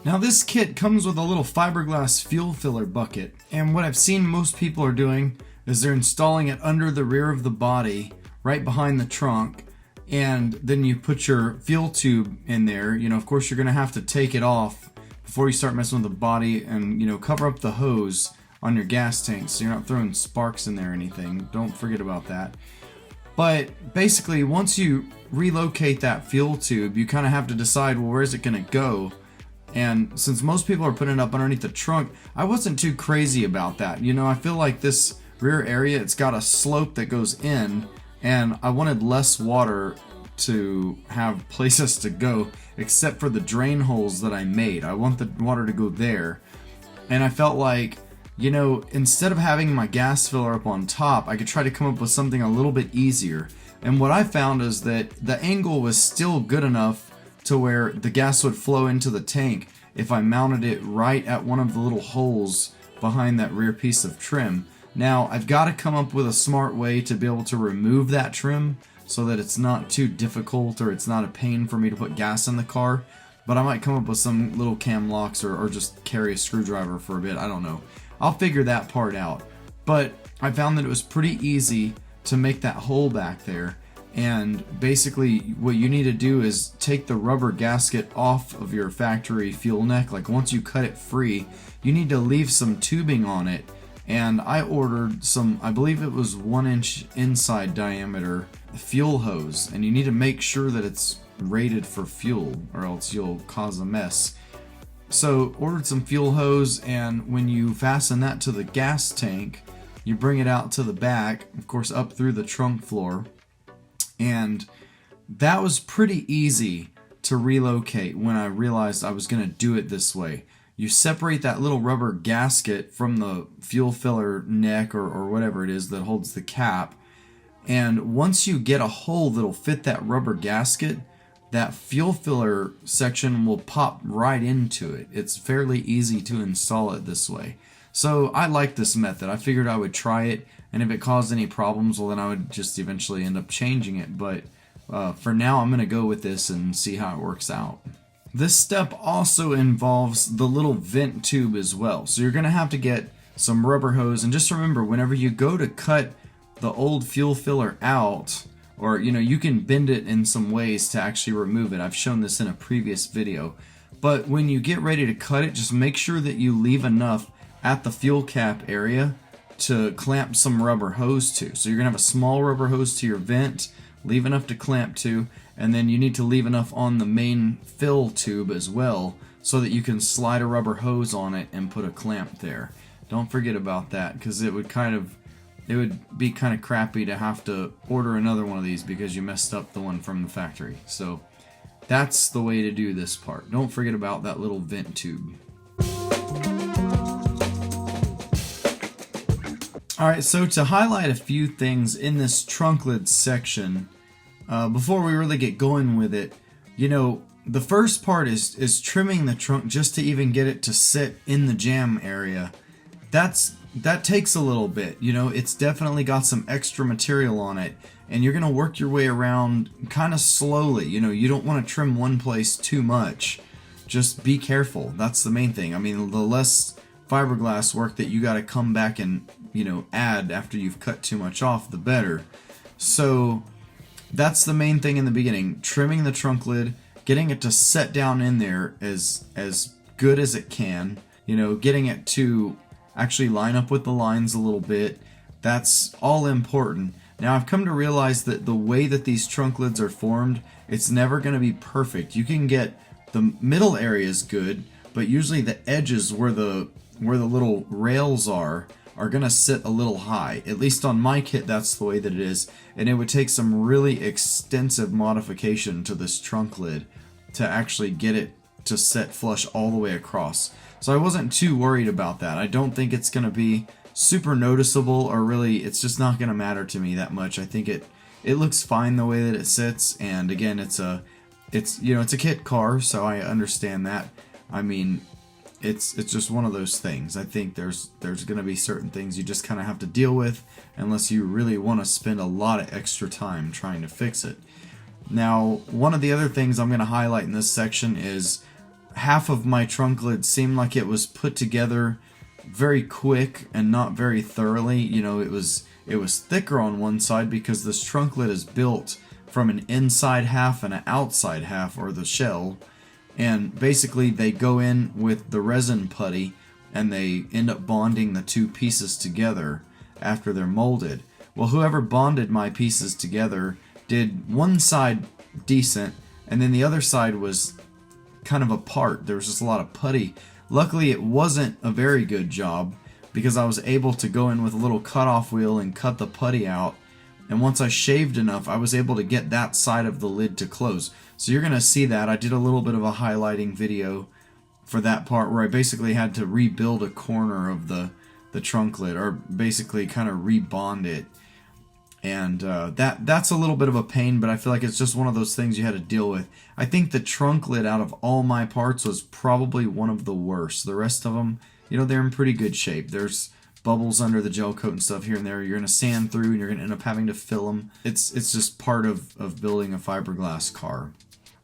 S1: Now this kit comes with a little fiberglass fuel filler bucket, and what I've seen most people are doing is they're installing it under the rear of the body, right behind the trunk, and then you put your fuel tube in there. You know, of course you're going to have to take it off before you start messing with the body, and, you know, cover up the hose on your gas tank so you're not throwing sparks in there or anything. Don't forget about that. But basically, once you relocate that fuel tube, you kind of have to decide, well, where's it going to go? And since most people are putting it up underneath the trunk, I wasn't too crazy about that. You know, I feel like this rear area, it's got a slope that goes in, and I wanted less water to have places to go except for the drain holes that I made. I want the water to go there. And I felt like, you know, instead of having my gas filler up on top, I could try to come up with something a little bit easier. And what I found is that the angle was still good enough to where the gas would flow into the tank if I mounted it right at one of the little holes behind that rear piece of trim. Now, I've got to come up with a smart way to be able to remove that trim so that it's not too difficult, or it's not a pain for me to put gas in the car. But I might come up with some little cam locks, or just carry a screwdriver for a bit, I don't know. I'll figure that part out. But I found that it was pretty easy to make that hole back there. And basically what you need to do is take the rubber gasket off of your factory fuel neck. Like, once you cut it free, you need to leave some tubing on it. And I ordered some, I believe it was 1-inch inside diameter fuel hose, and you need to make sure that it's rated for fuel or else you'll cause a mess. So ordered some fuel hose, and when you fasten that to the gas tank, you bring it out to the back, of course up through the trunk floor. And that was pretty easy to relocate when I realized I was going to do it this way. you separate that little rubber gasket from the fuel filler neck or whatever it is that holds the cap. And once you get a hole that'll fit that rubber gasket, that fuel filler section will pop right into it. It's fairly easy to install it this way. So I like this method. I figured I would try it, and if it caused any problems, well then I would just eventually end up changing it. But for now I'm going to go with this and see how it works out. This step also involves the little vent tube as well. So you're going to have to get some rubber hose, and just remember, whenever you go to cut the old fuel filler out, or you can bend it in some ways to actually remove it. I've shown this in a previous video. But when you get ready to cut it, just make sure that you leave enough at the fuel cap area to clamp some rubber hose to. So you're going to have a small rubber hose to your vent, leave enough to clamp to, and then you need to leave enough on the main fill tube as well so that you can slide a rubber hose on it and put a clamp there. Don't forget about that, because it would be kind of crappy to have to order another one of these because you messed up the one from the factory. So that's the way to do this part. Don't forget about that little vent tube. Alright, so to highlight a few things in this trunk lid section, before we really get going with it, the first part is trimming the trunk just to even get it to sit in the jam area. That takes a little bit, it's definitely got some extra material on it, and you're going to work your way around kind of slowly. You don't want to trim one place too much. Just be careful. That's the main thing. I mean, the less fiberglass work that you got to come back and, add after you've cut too much off, the better. So that's the main thing in the beginning. Trimming the trunk lid, getting it to set down in there as good as it can, getting it to actually line up with the lines a little bit. That's all important. Now I've come to realize that the way that these trunk lids are formed, it's never going to be perfect. You can get the middle areas good, but usually the edges where the little rails are going to sit a little high. At least on my kit, that's the way that it is, and it would take some really extensive modification to this trunk lid to actually get it to set flush all the way across. So I wasn't too worried about that. I don't think it's going to be super noticeable, or really it's just not going to matter to me that much. I think it looks fine the way that it sits, and again, it's a kit car, so I understand that. I mean, it's just one of those things. I think there's going to be certain things you just kind of have to deal with unless you really want to spend a lot of extra time trying to fix it. Now, one of the other things I'm going to highlight in this section is half of my trunk lid seemed like it was put together very quick and not very thoroughly. It was thicker on one side because this trunk lid is built from an inside half and an outside half, or the shell, and basically they go in with the resin putty and they end up bonding the two pieces together after they're molded. Well, whoever bonded my pieces together did one side decent, and then the other side was kind of apart. There was just a lot of putty. Luckily, it wasn't a very good job because I was able to go in with a little cutoff wheel and cut the putty out. And once I shaved enough, I was able to get that side of the lid to close. So you're going to see that. I did a little bit of a highlighting video for that part where I basically had to rebuild a corner of the trunk lid, or basically kind of rebond it. And that's a little bit of a pain, but I feel like it's just one of those things you had to deal with. I think the trunk lid out of all my parts was probably one of the worst. The rest of them, they're in pretty good shape. There's bubbles under the gel coat and stuff here and there. You're going to sand through and you're going to end up having to fill them. It's just part of building a fiberglass car.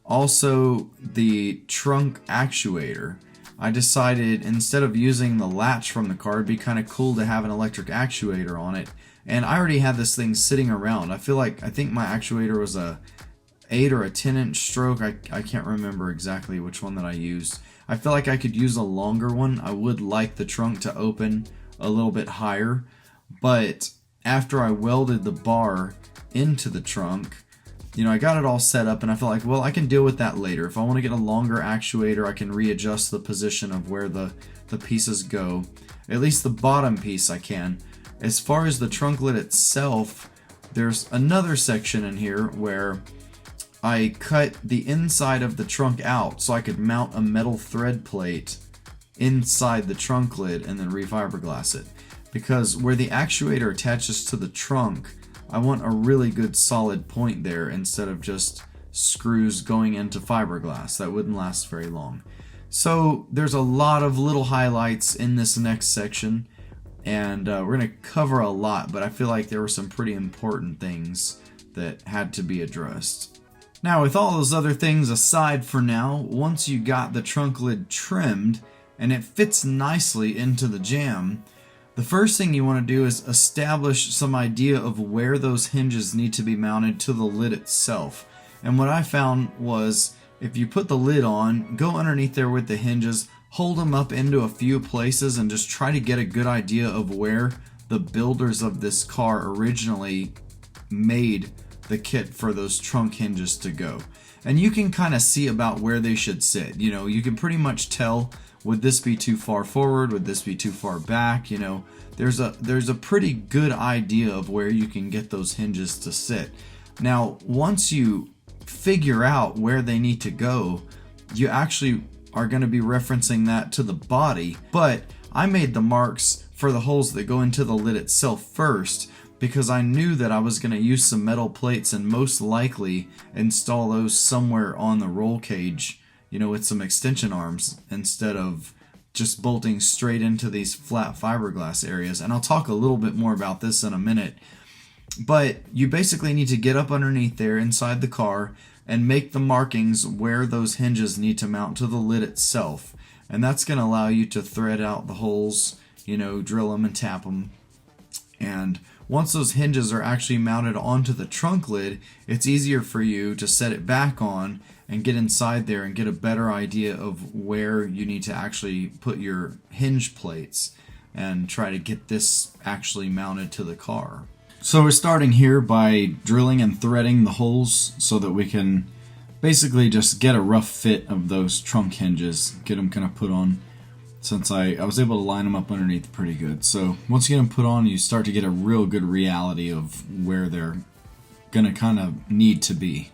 S1: Also, the trunk actuator. I decided instead of using the latch from the car, it'd be kind of cool to have an electric actuator on it. And I already had this thing sitting around. I think my actuator was a 8 or a 10-inch stroke. I can't remember exactly which one that I used. I feel like I could use a longer one. I would like the trunk to open a little bit higher, but after I welded the bar into the trunk, I got it all set up, and I felt like, well, I can deal with that later. If I want to get a longer actuator, I can readjust the position of where the pieces go. At least the bottom piece I can. As far as the trunk lid itself, there's another section in here where I cut the inside of the trunk out so I could mount a metal thread plate inside the trunk lid and then refiberglass it. Because where the actuator attaches to the trunk, I want a really good solid point there instead of just screws going into fiberglass. That wouldn't last very long. So there's a lot of little highlights in this next section, and we're going to cover a lot, but I feel like there were some pretty important things that had to be addressed. Now, with all those other things aside for now, once you got the trunk lid trimmed and it fits nicely into the jamb, the first thing you want to do is establish some idea of where those hinges need to be mounted to the lid itself. And what I found was, if you put the lid on, go underneath there with the hinges, hold them up into a few places, and just try to get a good idea of where the builders of this car originally made the kit for those trunk hinges to go. And you can kind of see about where they should sit. You know, you can pretty much tell, would this be too far forward? Would this be too far back? You know, there's a pretty good idea of where you can get those hinges to sit. Now, once you figure out where they need to go, you actually are going to be referencing that to the body. But I made the marks for the holes that go into the lid itself first, because I knew that I was going to use some metal plates and most likely install those somewhere on the roll cage, you know, with some extension arms, instead of just bolting straight into these flat fiberglass areas. And I'll talk a little bit more about this in a minute. But you basically need to get up underneath there inside the car and make the markings where those hinges need to mount to the lid itself. And that's going to allow you to thread out the holes, you know, drill them and tap them. And once those hinges are actually mounted onto the trunk lid, it's easier for you to set it back on and get inside there and get a better idea of where you need to actually put your hinge plates and try to get this actually mounted to the car. So we're starting here by drilling and threading the holes so that we can basically just get a rough fit of those trunk hinges, get them kind of put on, since I was able to line them up underneath pretty good. So once you get them put on, you start to get a real good reality of where they're going to kind of need to be.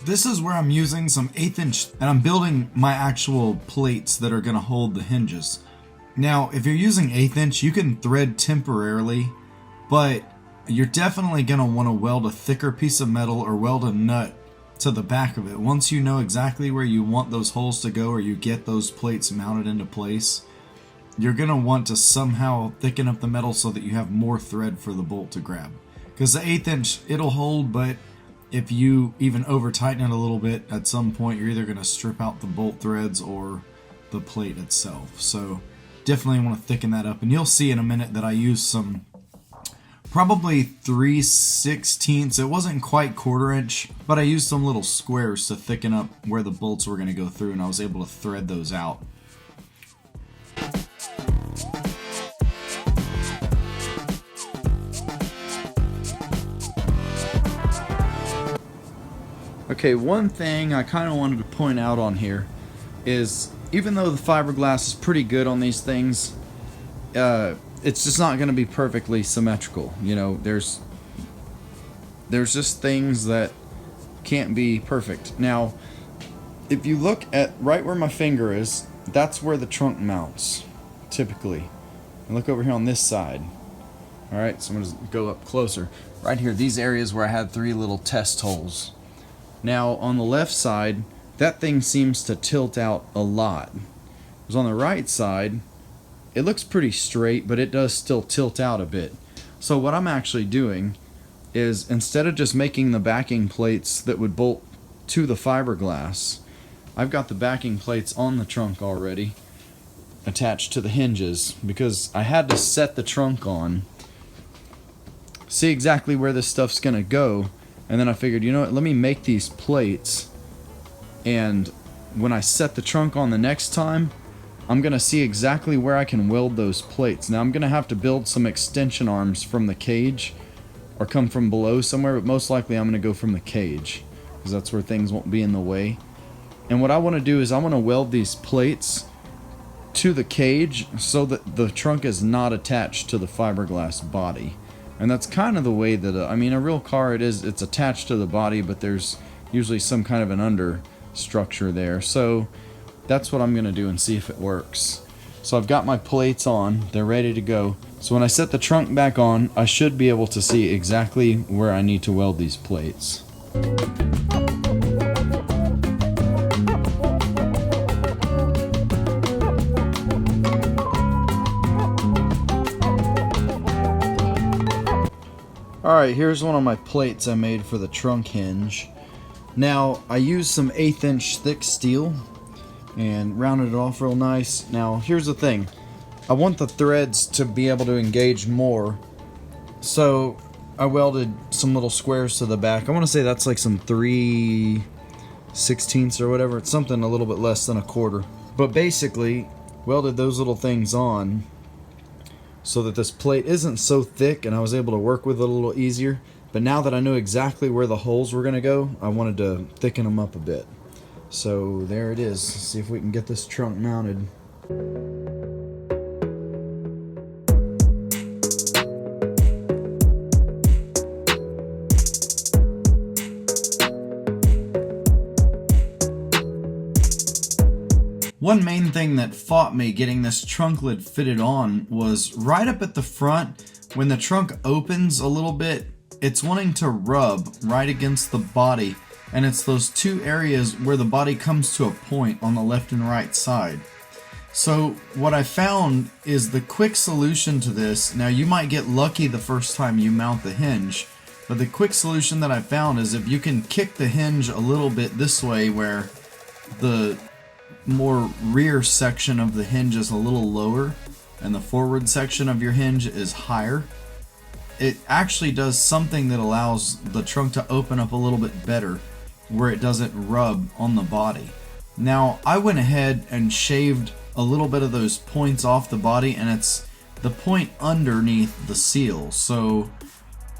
S1: This is where I'm using some 1/8 inch, and I'm building my actual plates that are going to hold the hinges. Now, if you're using 1/8 inch, you can thread temporarily, but you're definitely going to want to weld a thicker piece of metal or weld a nut to the back of it. Once you know exactly where you want those holes to go, or you get those plates mounted into place, you're going to want to somehow thicken up the metal so that you have more thread for the bolt to grab. Because the 1/8 inch, it'll hold, but if you even over tighten it a little bit, at some point you're either going to strip out the bolt threads or the plate itself. So definitely want to thicken that up. And you'll see in a minute that I used some probably 3/16. It wasn't quite 1/4 inch, but I used some little squares to thicken up where the bolts were going to go through, and I was able to thread those out. Okay, one thing I kind of wanted to point out on here is, even though the fiberglass is pretty good on these things, it's just not going to be perfectly symmetrical. You know, there's just things that can't be perfect. Now, if you look at right where my finger is, that's where the trunk mounts, typically. And look over here on this side. Alright, so I'm going to go up closer. Right here, these areas where I had 3 little test holes. Now, on the left side, that thing seems to tilt out a lot. Because on the right side, it looks pretty straight, but it does still tilt out a bit. So what I'm actually doing is, instead of just making the backing plates that would bolt to the fiberglass,
S2: I've got the backing plates on the trunk already attached to the hinges because I had to set the trunk on, see exactly where this stuff's gonna go, and then I figured, you know what, let me make these plates, and when I set the trunk on the next time, I'm gonna see exactly where I can weld those plates. Now I'm gonna have to build some extension arms from the cage or come from below somewhere, but most likely I'm gonna go from the cage because that's where things won't be in the way. And what I want to do is I want to weld these plates to the cage so that the trunk is not attached to the fiberglass body. And that's kind of the way that, I mean, a real car, it's attached to the body, but there's usually some kind of an under structure there. So that's what I'm going to do and see if it works. So I've got my plates on, they're ready to go. So when I set the trunk back on, I should be able to see exactly where I need to weld these plates. Alright, here's one of my plates I made for the trunk hinge. Now, I used some 1/8 inch thick steel and rounded it off real nice. Now, here's the thing. I want the threads to be able to engage more, so I welded some little squares to the back. I want to say that's like some 3/16 or whatever. It's something a little bit less than 1/4. But basically, welded those little things on so that this plate isn't so thick and I was able to work with it a little easier. But now that I know exactly where the holes were going to go, I wanted to thicken them up a bit. So there it is. Let's see if we can get this trunk mounted.
S1: One main thing that fought me getting this trunk lid fitted on was right up at the front. When the trunk opens a little bit, it's wanting to rub right against the body, and it's those two areas where the body comes to a point on the left and right side. So what I found is the quick solution to this. Now you might get lucky the first time you mount the hinge, but the quick solution that I found is if you can kick the hinge a little bit this way where the more rear section of the hinge is a little lower and the forward section of your hinge is higher, it actually does something that allows the trunk to open up a little bit better where it doesn't rub on the body. Now I went ahead and shaved a little bit of those points off the body, and it's the point underneath the seal. So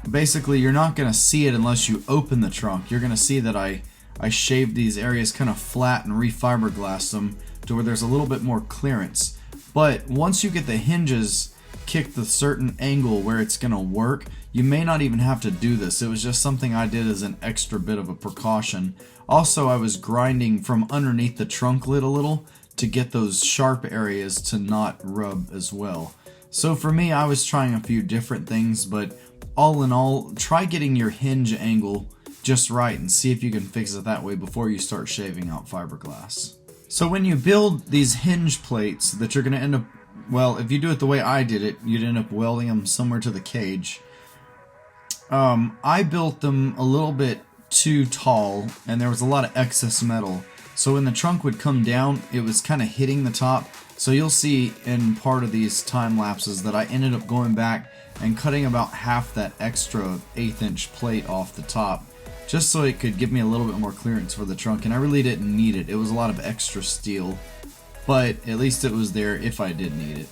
S1: basically you're not going to see it unless you open the trunk. You're going to see that I shaved these areas kind of flat and refiberglassed them to where there's a little bit more clearance. But once you get the hinges kicked a certain angle where it's going to work, you may not even have to do this. It was just something I did as an extra bit of a precaution. Also, I was grinding from underneath the trunk lid a little to get those sharp areas to not rub as well. So for me, I was trying a few different things, but all in all, try getting your hinge angle just right and see if you can fix it that way before you start shaving out fiberglass. So when you build these hinge plates that you're going to end up, well, if you do it the way I did it, you'd end up welding them somewhere to the cage. I built them a little bit too tall and there was a lot of excess metal. So when the trunk would come down, it was kind of hitting the top. So you'll see in part of these time lapses that I ended up going back and cutting about half that extra 1/8 inch plate off the top, just so it could give me a little bit more clearance for the trunk, and I really didn't need it. It was a lot of extra steel, but at least it was there if I did need it.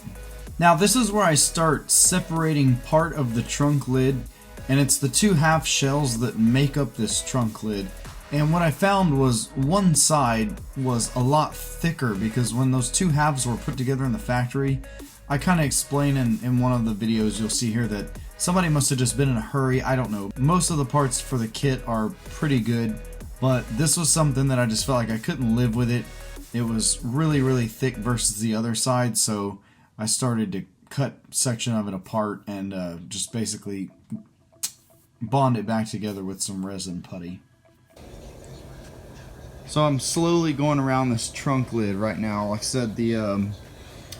S1: Now this is where I start separating part of the trunk lid, and it's the two half shells that make up this trunk lid. And what I found was one side was a lot thicker, because when those two halves were put together in the factory, I kind of explain in one of the videos you'll see here that somebody must have just been in a hurry. I don't know. Most of the parts for the kit are pretty good, but this was something that I just felt like I couldn't live with it. It was really, really thick versus the other side, so I started to cut a section of it apart and just basically bond it back together with some resin putty. So I'm slowly going around this trunk lid right now. Like I said, the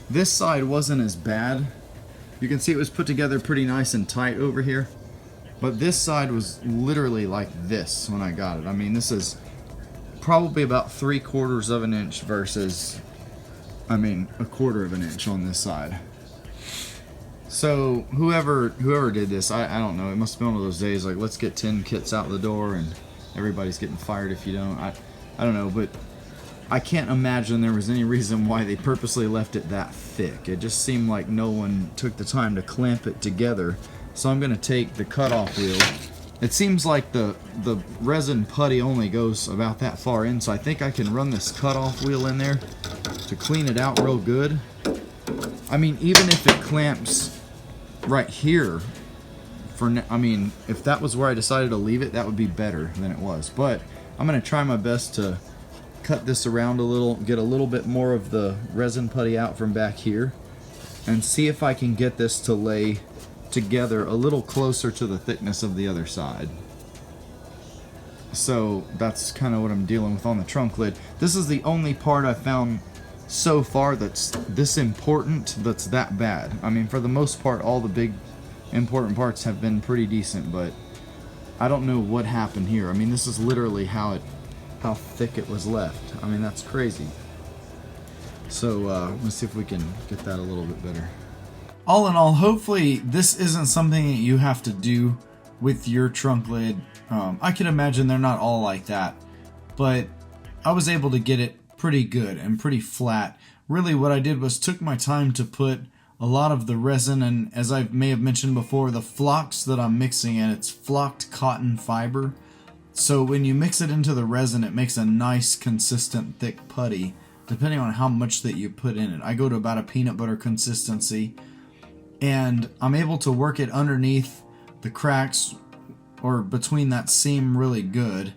S1: this side wasn't as bad. You can see it was put together pretty nice and tight over here. But this side was literally like this when I got it. I mean, this is probably about 3/4 of an inch versus, I mean, 1/4 of an inch on this side. So whoever did this, I don't know. It must have been one of those days like, let's get 10 kits out the door and everybody's getting fired if you don't. I don't know, but I can't imagine there was any reason why they purposely left it that thick. It just seemed like no one took the time to clamp it together. So I'm gonna take the cutoff wheel. It seems like the resin putty only goes about that far in, so I think I can run this cutoff wheel in there to clean it out real good. I mean, even if it clamps right here, I mean, if that was where I decided to leave it, that would be better than it was. But I'm gonna try my best to cut this around a little, get a little bit more of the resin putty out from back here, and see if I can get this to lay together a little closer to the thickness of the other side. So that's kind of what I'm dealing with on the trunk lid. This is the only part I've found so far that's this important that's that bad. I mean, for the most part, all the big important parts have been pretty decent, but I don't know what happened here. I mean, this is literally how thick it was left. I mean, that's crazy. So let's see if we can get that a little bit better. All in all, hopefully this isn't something that you have to do with your trunk lid. I can imagine they're not all like that, but I was able to get it pretty good and pretty flat. Really what I did was took my time to put a lot of the resin, and as I may have mentioned before, the flocks that I'm mixing in, it's flocked cotton fiber. So when you mix it into the resin, it makes a nice consistent thick putty depending on how much that you put in it. I go to about a peanut butter consistency, and I'm able to work it underneath the cracks or between that seam really good.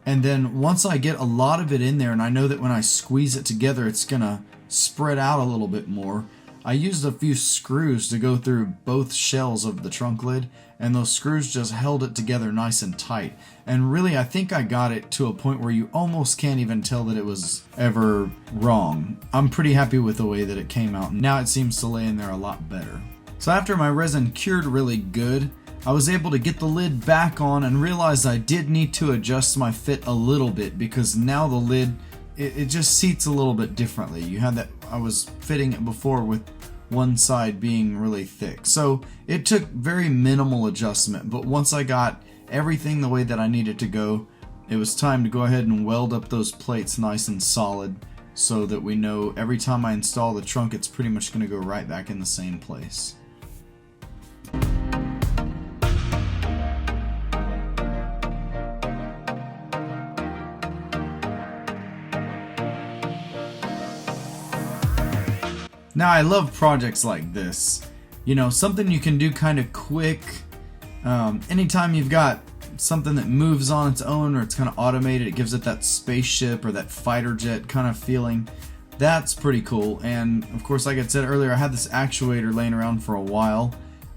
S1: And then once I get a lot of it in there, and I know that when I squeeze it together it's gonna spread out a little bit more, I used a few screws to go through both shells of the trunk lid, and those screws just held it together nice and tight. And really, I think I got it to a point where you almost can't even tell that it was ever wrong. I'm pretty happy with the way that it came out. Now it seems to lay in there a lot better. So after my resin cured really good, I was able to get the lid back on and realized I did need to adjust my fit a little bit, because now the lid, it just seats a little bit differently. You had that, I was fitting it before with one side being really thick. So it took very minimal adjustment, but once I got everything the way that I needed to go, it was time to go ahead and weld up those plates nice and solid so that we know every time I install the trunk it's pretty much going to go right back in the same place. Now I love projects like this, you know, something you can do kind of quick. Anytime you've got something that moves on its own or it's kind of automated, it gives it that spaceship or that fighter jet kind of feeling. That's pretty cool. And of course, like I said earlier, I had this actuator laying around for a while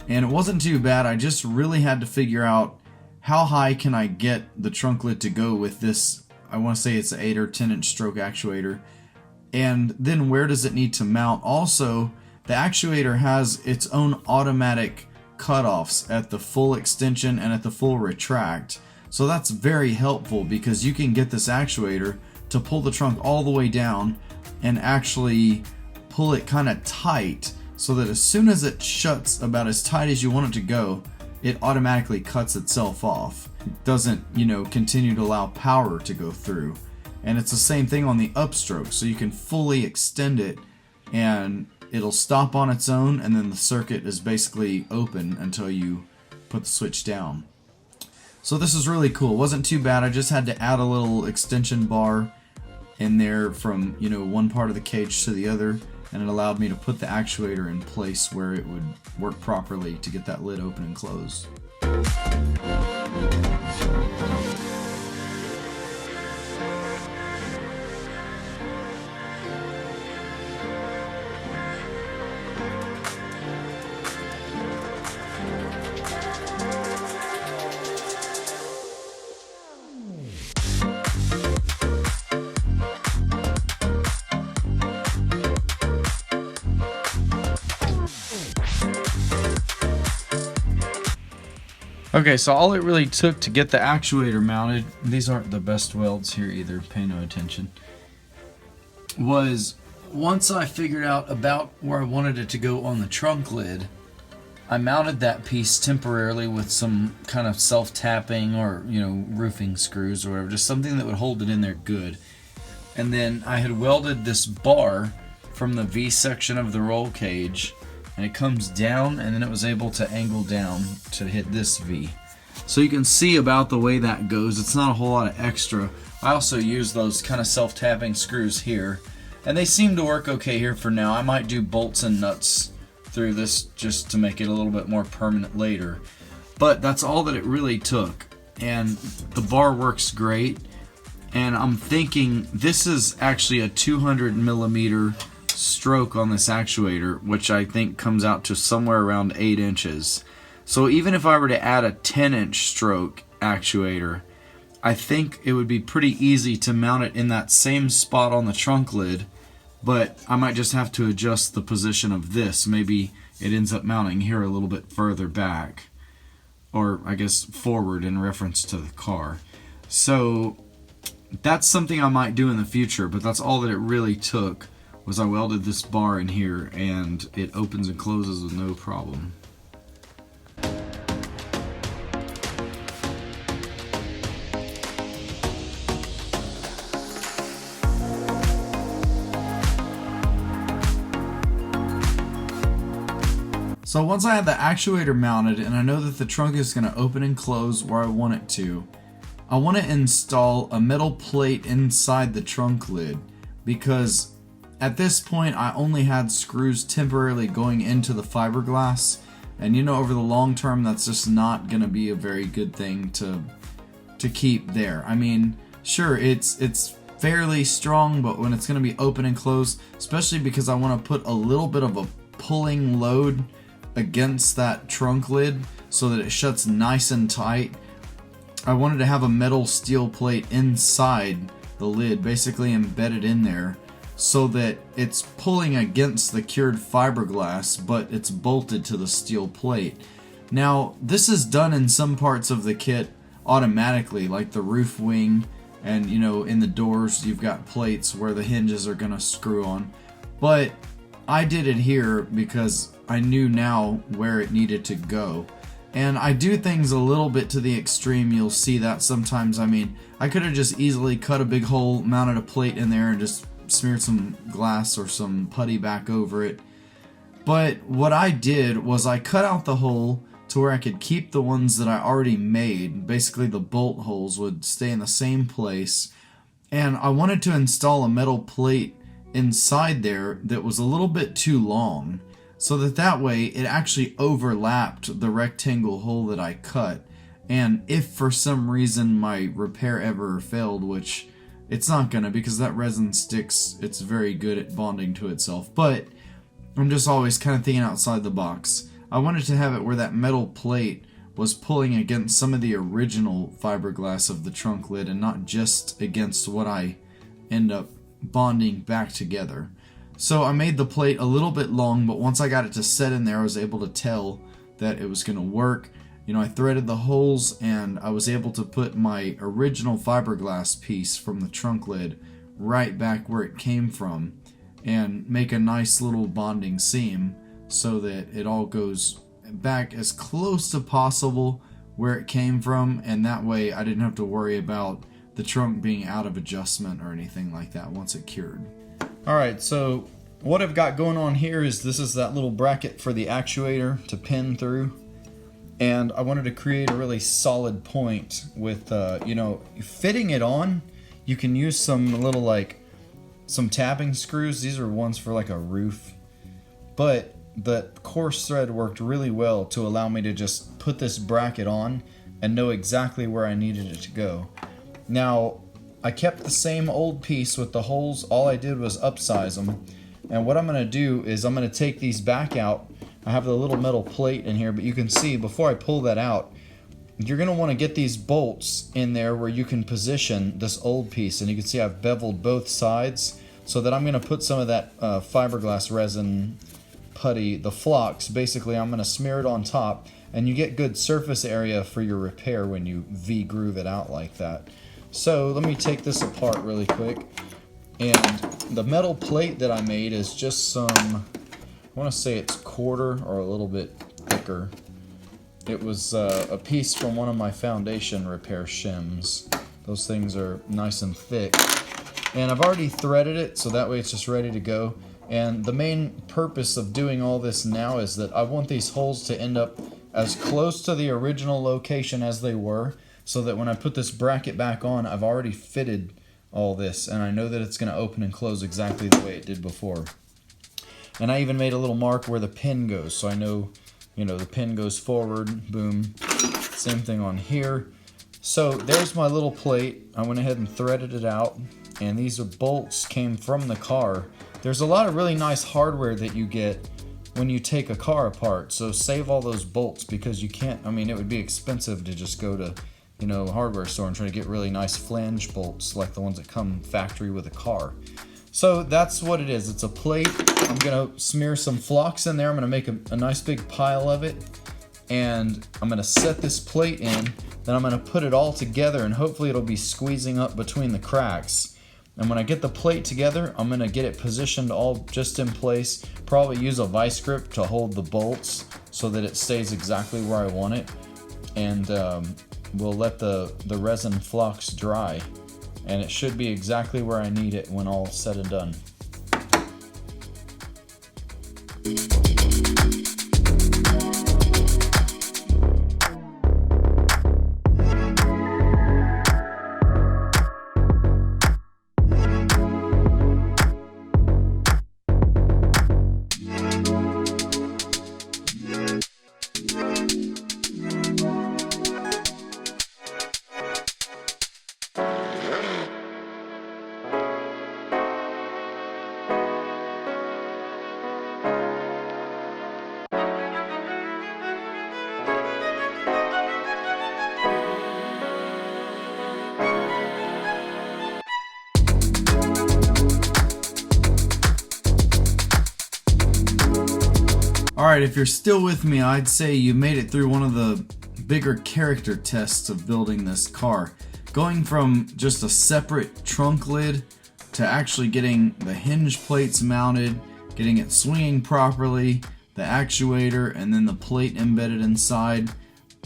S1: and it wasn't too bad. I just really had to figure out how high can I get the trunk lid to go with this. I want to say it's an 8 or 10 inch stroke actuator. And then where does it need to mount? Also, the actuator has its own automatic cutoffs at the full extension and at the full retract. So that's very helpful because you can get this actuator to pull the trunk all the way down and actually pull it kind of tight so that as soon as it shuts about as tight as you want it to go, it automatically cuts itself off. It doesn't, you know, continue to allow power to go through. And it's the same thing on the upstroke, so you can fully extend it and it'll stop on its own, and then the circuit is basically open until you put the switch down. So this is really cool. It wasn't too bad. I just had to add a little extension bar in there from, you know, one part of the cage to the other, and it allowed me to put the actuator in place where it would work properly to get that lid open and closed. Okay, so all it really took to get the actuator mounted, these aren't the best welds here either, pay no attention, was once I figured out about where I wanted it to go on the trunk lid, I mounted that piece temporarily with some kind of self-tapping or, you know, roofing screws or whatever, just something that would hold it in there good. And then I had welded this bar from the V section of the roll cage, and it comes down, and then it was able to angle down to hit this V. So you can see about the way that goes. It's not a whole lot of extra. I also use those kind of self-tapping screws here, and they seem to work okay here for now. I might do bolts and nuts through this just to make it a little bit more permanent later. But that's all that it really took, and the bar works great. And I'm thinking this is actually a 200 millimeter stroke on this actuator, which I think comes out to somewhere around 8 inches. So even if I were to add a 10-inch stroke actuator, I think it would be pretty easy to mount it in that same spot on the trunk lid, but I might just have to adjust the position of this. Maybe it ends up mounting here a little bit further back, or I guess forward in reference to the car. So that's something I might do in the future, but that's all that it really took. Was I welded this bar in here, and it opens and closes with no problem. So once I have the actuator mounted and I know that the trunk is going to open and close where I want it to, I want to install a metal plate inside the trunk lid, because at this point I only had screws temporarily going into the fiberglass, and you know, over the long term that's just not going to be a very good thing to keep there. I mean, sure, it's fairly strong, but when it's going to be open and closed, especially because I want to put a little bit of a pulling load against that trunk lid so that it shuts nice and tight, I wanted to have a metal steel plate inside the lid, basically embedded in there, so that it's pulling against the cured fiberglass, but it's bolted to the steel plate. Now, this is done in some parts of the kit automatically, like the roof wing, and you know, in the doors you've got plates where the hinges are gonna screw on. But I did it here because I knew now where it needed to go. And I do things a little bit to the extreme. You'll see that sometimes. I mean, I could have just easily cut a big hole, mounted a plate in there, and just smeared some glass or some putty back over it. But what I did was I cut out the hole to where I could keep the ones that I already made. Basically, the bolt holes would stay in the same place. And I wanted to install a metal plate inside there that was a little bit too long, so that way it actually overlapped the rectangle hole that I cut. And if for some reason my repair ever failed, which it's not gonna, because that resin sticks, it's very good at bonding to itself, but I'm just always kind of thinking outside the box. I wanted to have it where that metal plate was pulling against some of the original fiberglass of the trunk lid and not just against what I end up bonding back together. So I made the plate a little bit long, but once I got it to set in there, I was able to tell that it was going to work. You know, I threaded the holes, and I was able to put my original fiberglass piece from the trunk lid right back where it came from and make a nice little bonding seam so that it all goes back as close to possible where it came from, and that way I didn't have to worry about the trunk being out of adjustment or anything like that once it cured. Alright, so what I've got going on here is this is that little bracket for the actuator to pin through, and I wanted to create a really solid point with, you know, fitting it on. You can use some little, like, some tapping screws. These are ones for like a roof, but the coarse thread worked really well to allow me to just put this bracket on and know exactly where I needed it to go. Now, I kept the same old piece with the holes. All I did was upsize them. And what I'm going to do is I'm going to take these back out. I have the little metal plate in here, but you can see before I pull that out, you're going to want to get these bolts in there where you can position this old piece. And you can see I've beveled both sides so that I'm going to put some of that fiberglass resin putty, the flocks, basically I'm going to smear it on top, and you get good surface area for your repair when you V-groove it out like that. So let me take this apart really quick. And the metal plate that I made is just some, I want to say it's quarter or a little bit thicker. It was a piece from one of my foundation repair shims. Those things are nice and thick. And I've already threaded it, so that way it's just ready to go. And the main purpose of doing all this now is that I want these holes to end up as close to the original location as they were, so that when I put this bracket back on, I've already fitted all this, and I know that it's going to open and close exactly the way it did before. And I even made a little mark where the pin goes, so I know, you know, the pin goes forward, boom. Same thing on here. So there's my little plate. I went ahead and threaded it out, and these are bolts came from the car. There's a lot of really nice hardware that you get when you take a car apart, so save all those bolts, because you can't, I mean, it would be expensive to just go to, you know, hardware store and try to get really nice flange bolts like the ones that come factory with a car. So that's what it is. It's a plate. I'm gonna smear some flocks in there. I'm gonna make a nice big pile of it, and I'm gonna set this plate in. Then I'm gonna put it all together, and hopefully it'll be squeezing up between the cracks. And when I get the plate together, I'm gonna get it positioned all just in place. Probably use a vice grip to hold the bolts so that it stays exactly where I want it. And we'll let the resin flocks dry. And it should be exactly where I need it when all said and done. Alright, if you're still with me, I'd say you made it through one of the bigger character tests of building this car. Going from just a separate trunk lid to actually getting the hinge plates mounted, getting it swinging properly, the actuator, and then the plate embedded inside.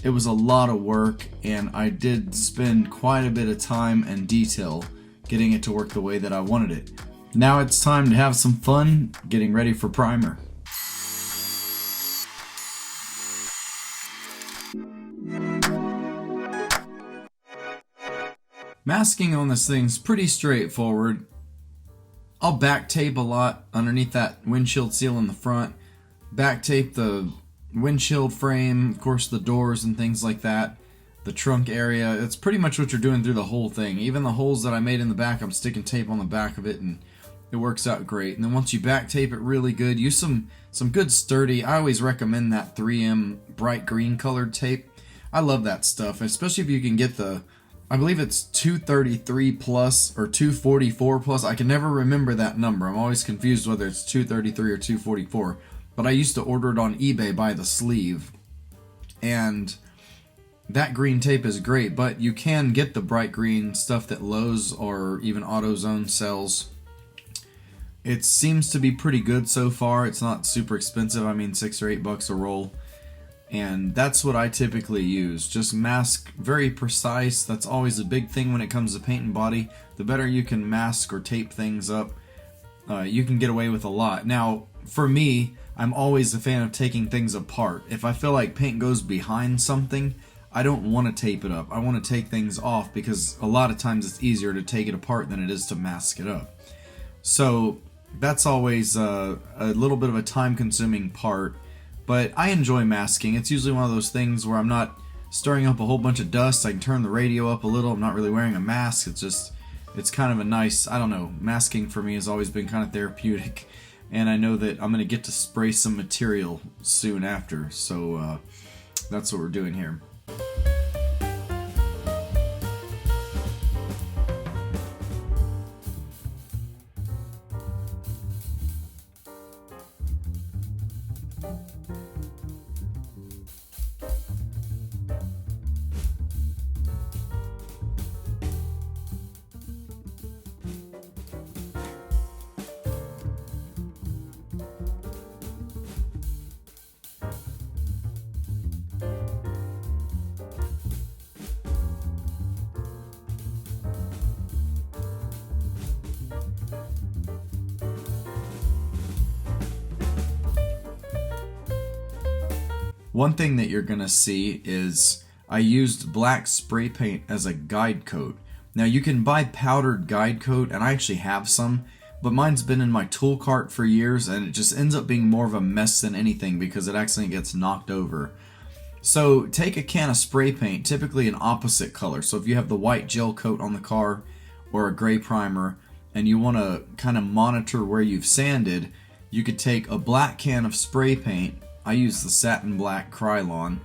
S1: It was a lot of work, and I did spend quite a bit of time and detail getting it to work the way that I wanted it. Now it's time to have some fun getting ready for primer. Masking on this thing's pretty straightforward. I'll back tape a lot underneath that windshield seal in the front. Back tape the windshield frame, of course the doors and things like that. The trunk area, it's pretty much what you're doing through the whole thing. Even the holes that I made in the back, I'm sticking tape on the back of it, and it works out great. And then once you back tape it really good, use some good sturdy, I always recommend that 3M bright green colored tape. I love that stuff, especially if you can get the, I believe it's 233 plus or 244 plus. I can never remember that number. I'm always confused whether it's 233 or 244. But I used to order it on eBay by the sleeve. And that green tape is great, but you can get the bright green stuff that Lowe's or even AutoZone sells. It seems to be pretty good so far. It's not super expensive. I mean, $6 or $8 a roll. And that's what I typically use. Just mask very precise. That's always a big thing when it comes to paint and body. The better you can mask or tape things up, you can get away with a lot. Now, for me, I'm always a fan of taking things apart. If I feel like paint goes behind something, I don't want to tape it up. I want to take things off because a lot of times it's easier to take it apart than it is to mask it up. So that's always a little bit of a time-consuming part. But I enjoy masking. It's usually one of those things where I'm not stirring up a whole bunch of dust. I can turn the radio up a little. I'm not really wearing a mask. It's kind of a nice, I don't know, masking for me has always been kind of therapeutic. And I know that I'm going to get to spray some material soon after. So that's what we're doing here. one thing that you're gonna see is I used black spray paint as a guide coat. Now you can buy powdered guide coat, and I actually have some, but mine's been in my tool cart for years, and it just ends up being more of a mess than anything because it accidentally gets knocked over. So take a can of spray paint, typically an opposite color. So if you have the white gel coat on the car or a gray primer, and you want to kind of monitor where you've sanded, you could take a black can of spray paint. I use the satin black Krylon,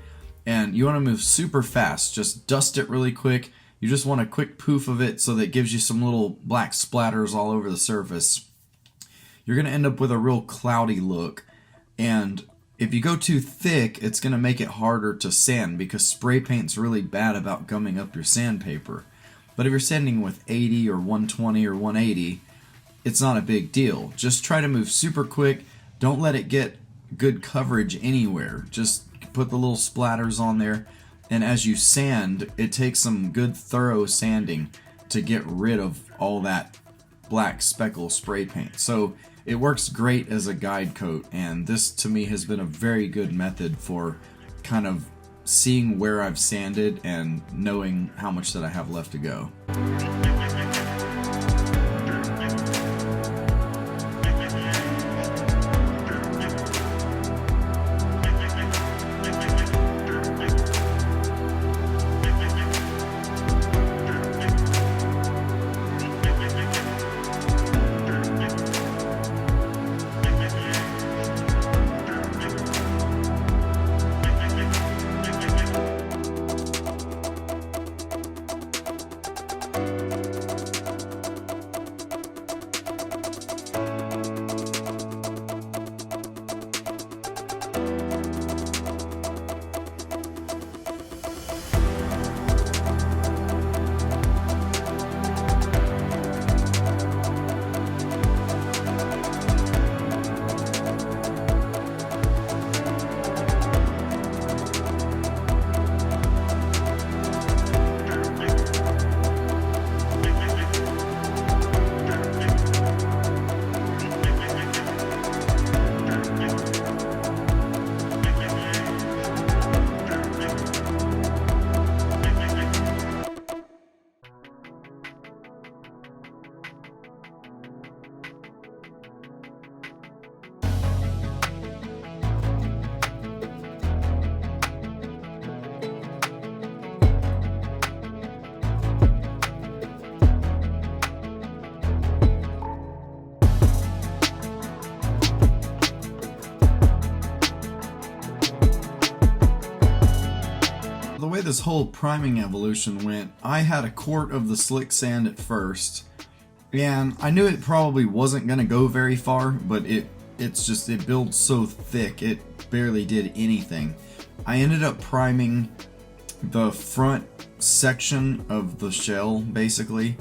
S1: and you want to move super fast. Just dust it really quick. You just want a quick poof of it so that it gives you some little black splatters all over the surface. You're going to end up with a real cloudy look, and if you go too thick, it's going to make it harder to sand because spray paint's really bad about gumming up your sandpaper. But if you're sanding with 80 or 120 or 180, it's not a big deal. Just try to move super quick. Don't let it get good coverage anywhere. Just put the little splatters on there. And as you sand, it takes some good thorough sanding to get rid of all that black speckle spray paint. So it works great as a guide coat, and this to me has been a very good method for kind of seeing where I've sanded and knowing how much that I have left to go. The way this whole priming evolution went, I had a quart of the slick sand at first, and I knew it probably wasn't going to go very far, but it builds so thick it barely did anything. I ended up priming the front section of the shell basically,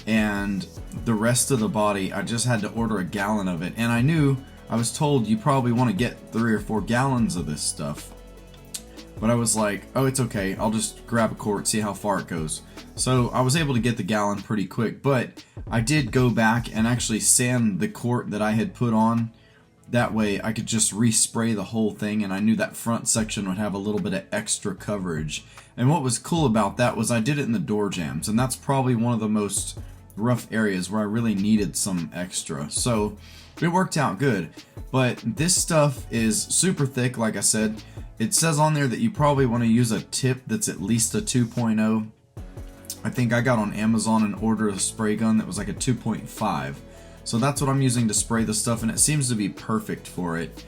S1: and the rest of the body I just had to order a gallon of it, and I was told you probably want to get 3 or 4 gallons of this stuff. But I was like, oh, it's okay, I'll just grab a quart, see how far it goes. So I was able to get the gallon pretty quick, but I did go back and actually sand the quart that I had put on. That way I could just respray the whole thing, and I knew that front section would have a little bit of extra coverage. And what was cool about that was I did it in the door jambs, and that's probably one of the most rough areas where I really needed some extra. So it worked out good. But this stuff is super thick, like I said. It says on there that you probably want to use a tip that's at least a 2.0. I think I got on Amazon and ordered a spray gun that was like a 2.5. So that's what I'm using to spray the stuff, and it seems to be perfect for it.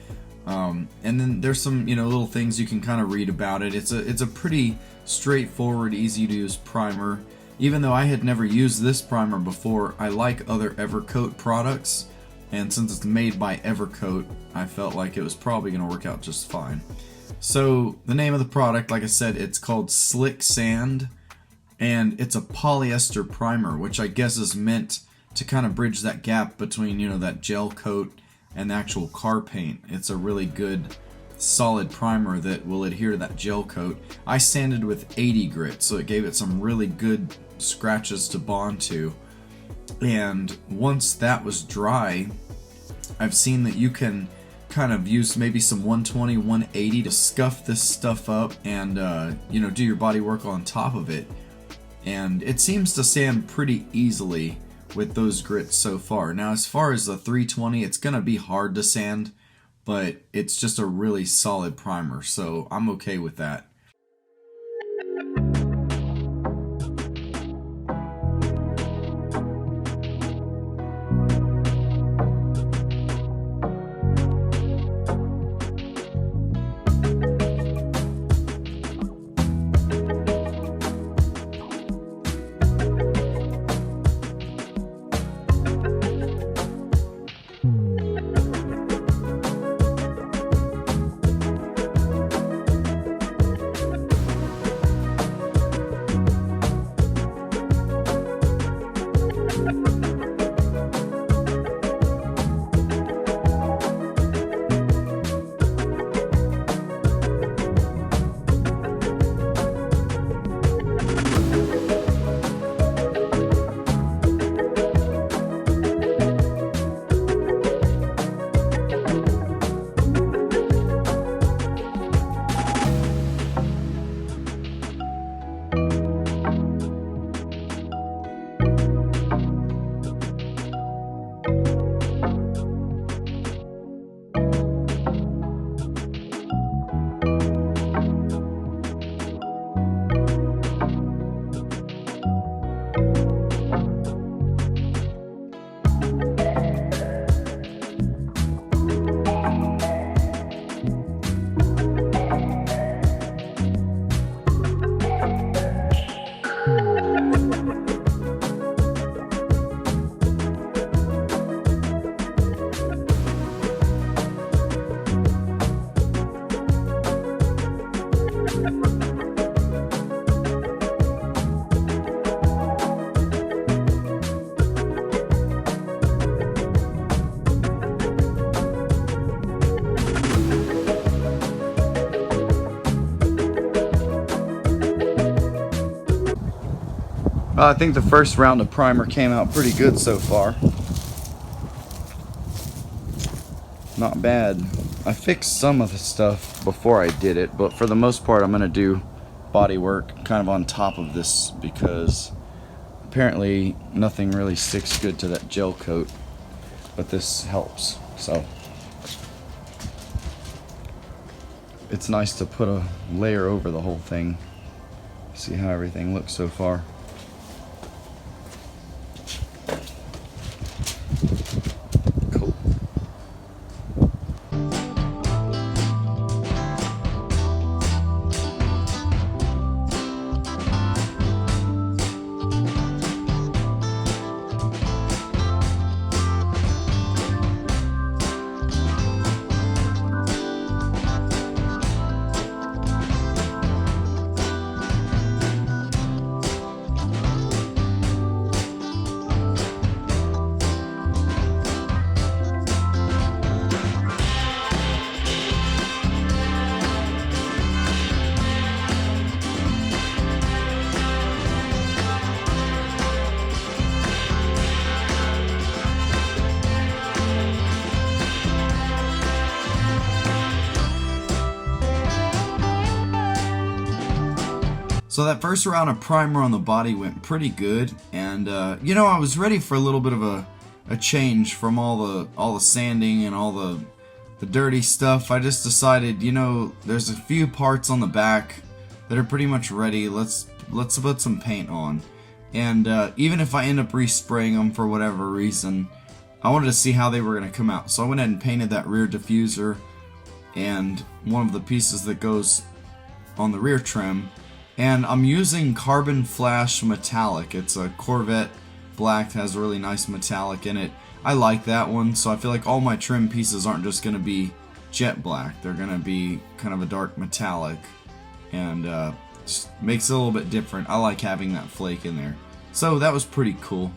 S1: And then there's some, little things you can kind of read about it. It's a pretty straightforward, easy to use primer. Even though I had never used this primer before, I like other Evercoat products, and since it's made by Evercoat, I felt like it was probably going to work out just fine. So the name of the product, like I said, it's called Slick Sand, and it's a polyester primer, which I guess is meant to kind of bridge that gap between, that gel coat and the actual car paint. It's a really good solid primer that will adhere to that gel coat. I sanded with 80 grit, so it gave it some really good scratches to bond to. And once that was dry, I've seen that you can kind of use maybe some 120, 180 to scuff this stuff up and, you know, do your body work on top of it. And it seems to sand pretty easily with those grits so far. Now, as far as the 320, it's going to be hard to sand, but it's just a really solid primer, so I'm okay with that.
S2: I think the first round of primer came out pretty good so far. Not bad. I fixed some of the stuff before I did it, but for the most part I'm going to do body work kind of on top of this because apparently nothing really sticks good to that gel coat, but this helps. So it's nice to put a layer over the whole thing. See how everything looks so far. Cool.
S1: So that first round of primer on the body went pretty good, and you know, I was ready for a little bit of a change from all the sanding and all the dirty stuff. I just decided, you know, there's a few parts on the back that are pretty much ready. Let's put some paint on, and even if I end up respraying them for whatever reason, I wanted to see how they were going to come out. So I went ahead and painted that rear diffuser and one of the pieces that goes on the rear trim. And I'm using Carbon Flash Metallic. It's a Corvette black, has a really nice metallic in it. I like that one, so I feel like all my trim pieces aren't just going to be jet black. They're going to be kind of a dark metallic, and just makes it a little bit different. I like having that flake in there. So that was pretty cool.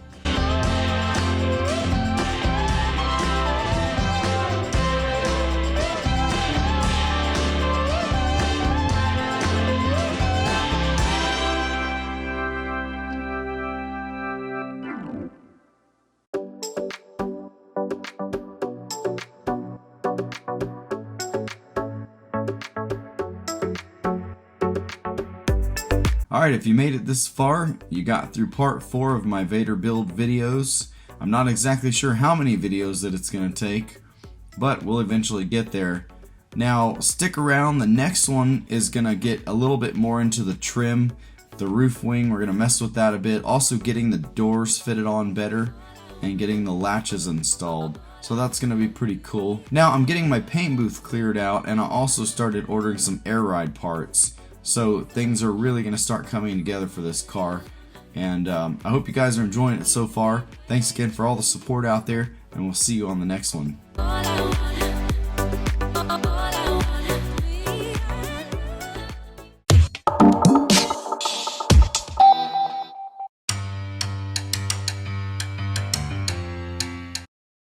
S1: Alright, if you made it this far, you got through part 4 of my Vaydor build videos. I'm not exactly sure how many videos that it's going to take, but we'll eventually get there. Now, stick around. The next one is going to get a little bit more into the trim, the roof wing. We're going to mess with that a bit. Also getting the doors fitted on better and getting the latches installed. So that's going to be pretty cool. Now, I'm getting my paint booth cleared out, and I also started ordering some air ride parts. So things are really going to start coming together for this car. And I hope you guys are enjoying it so far. Thanks again for all the support out there, and we'll see you on the next one.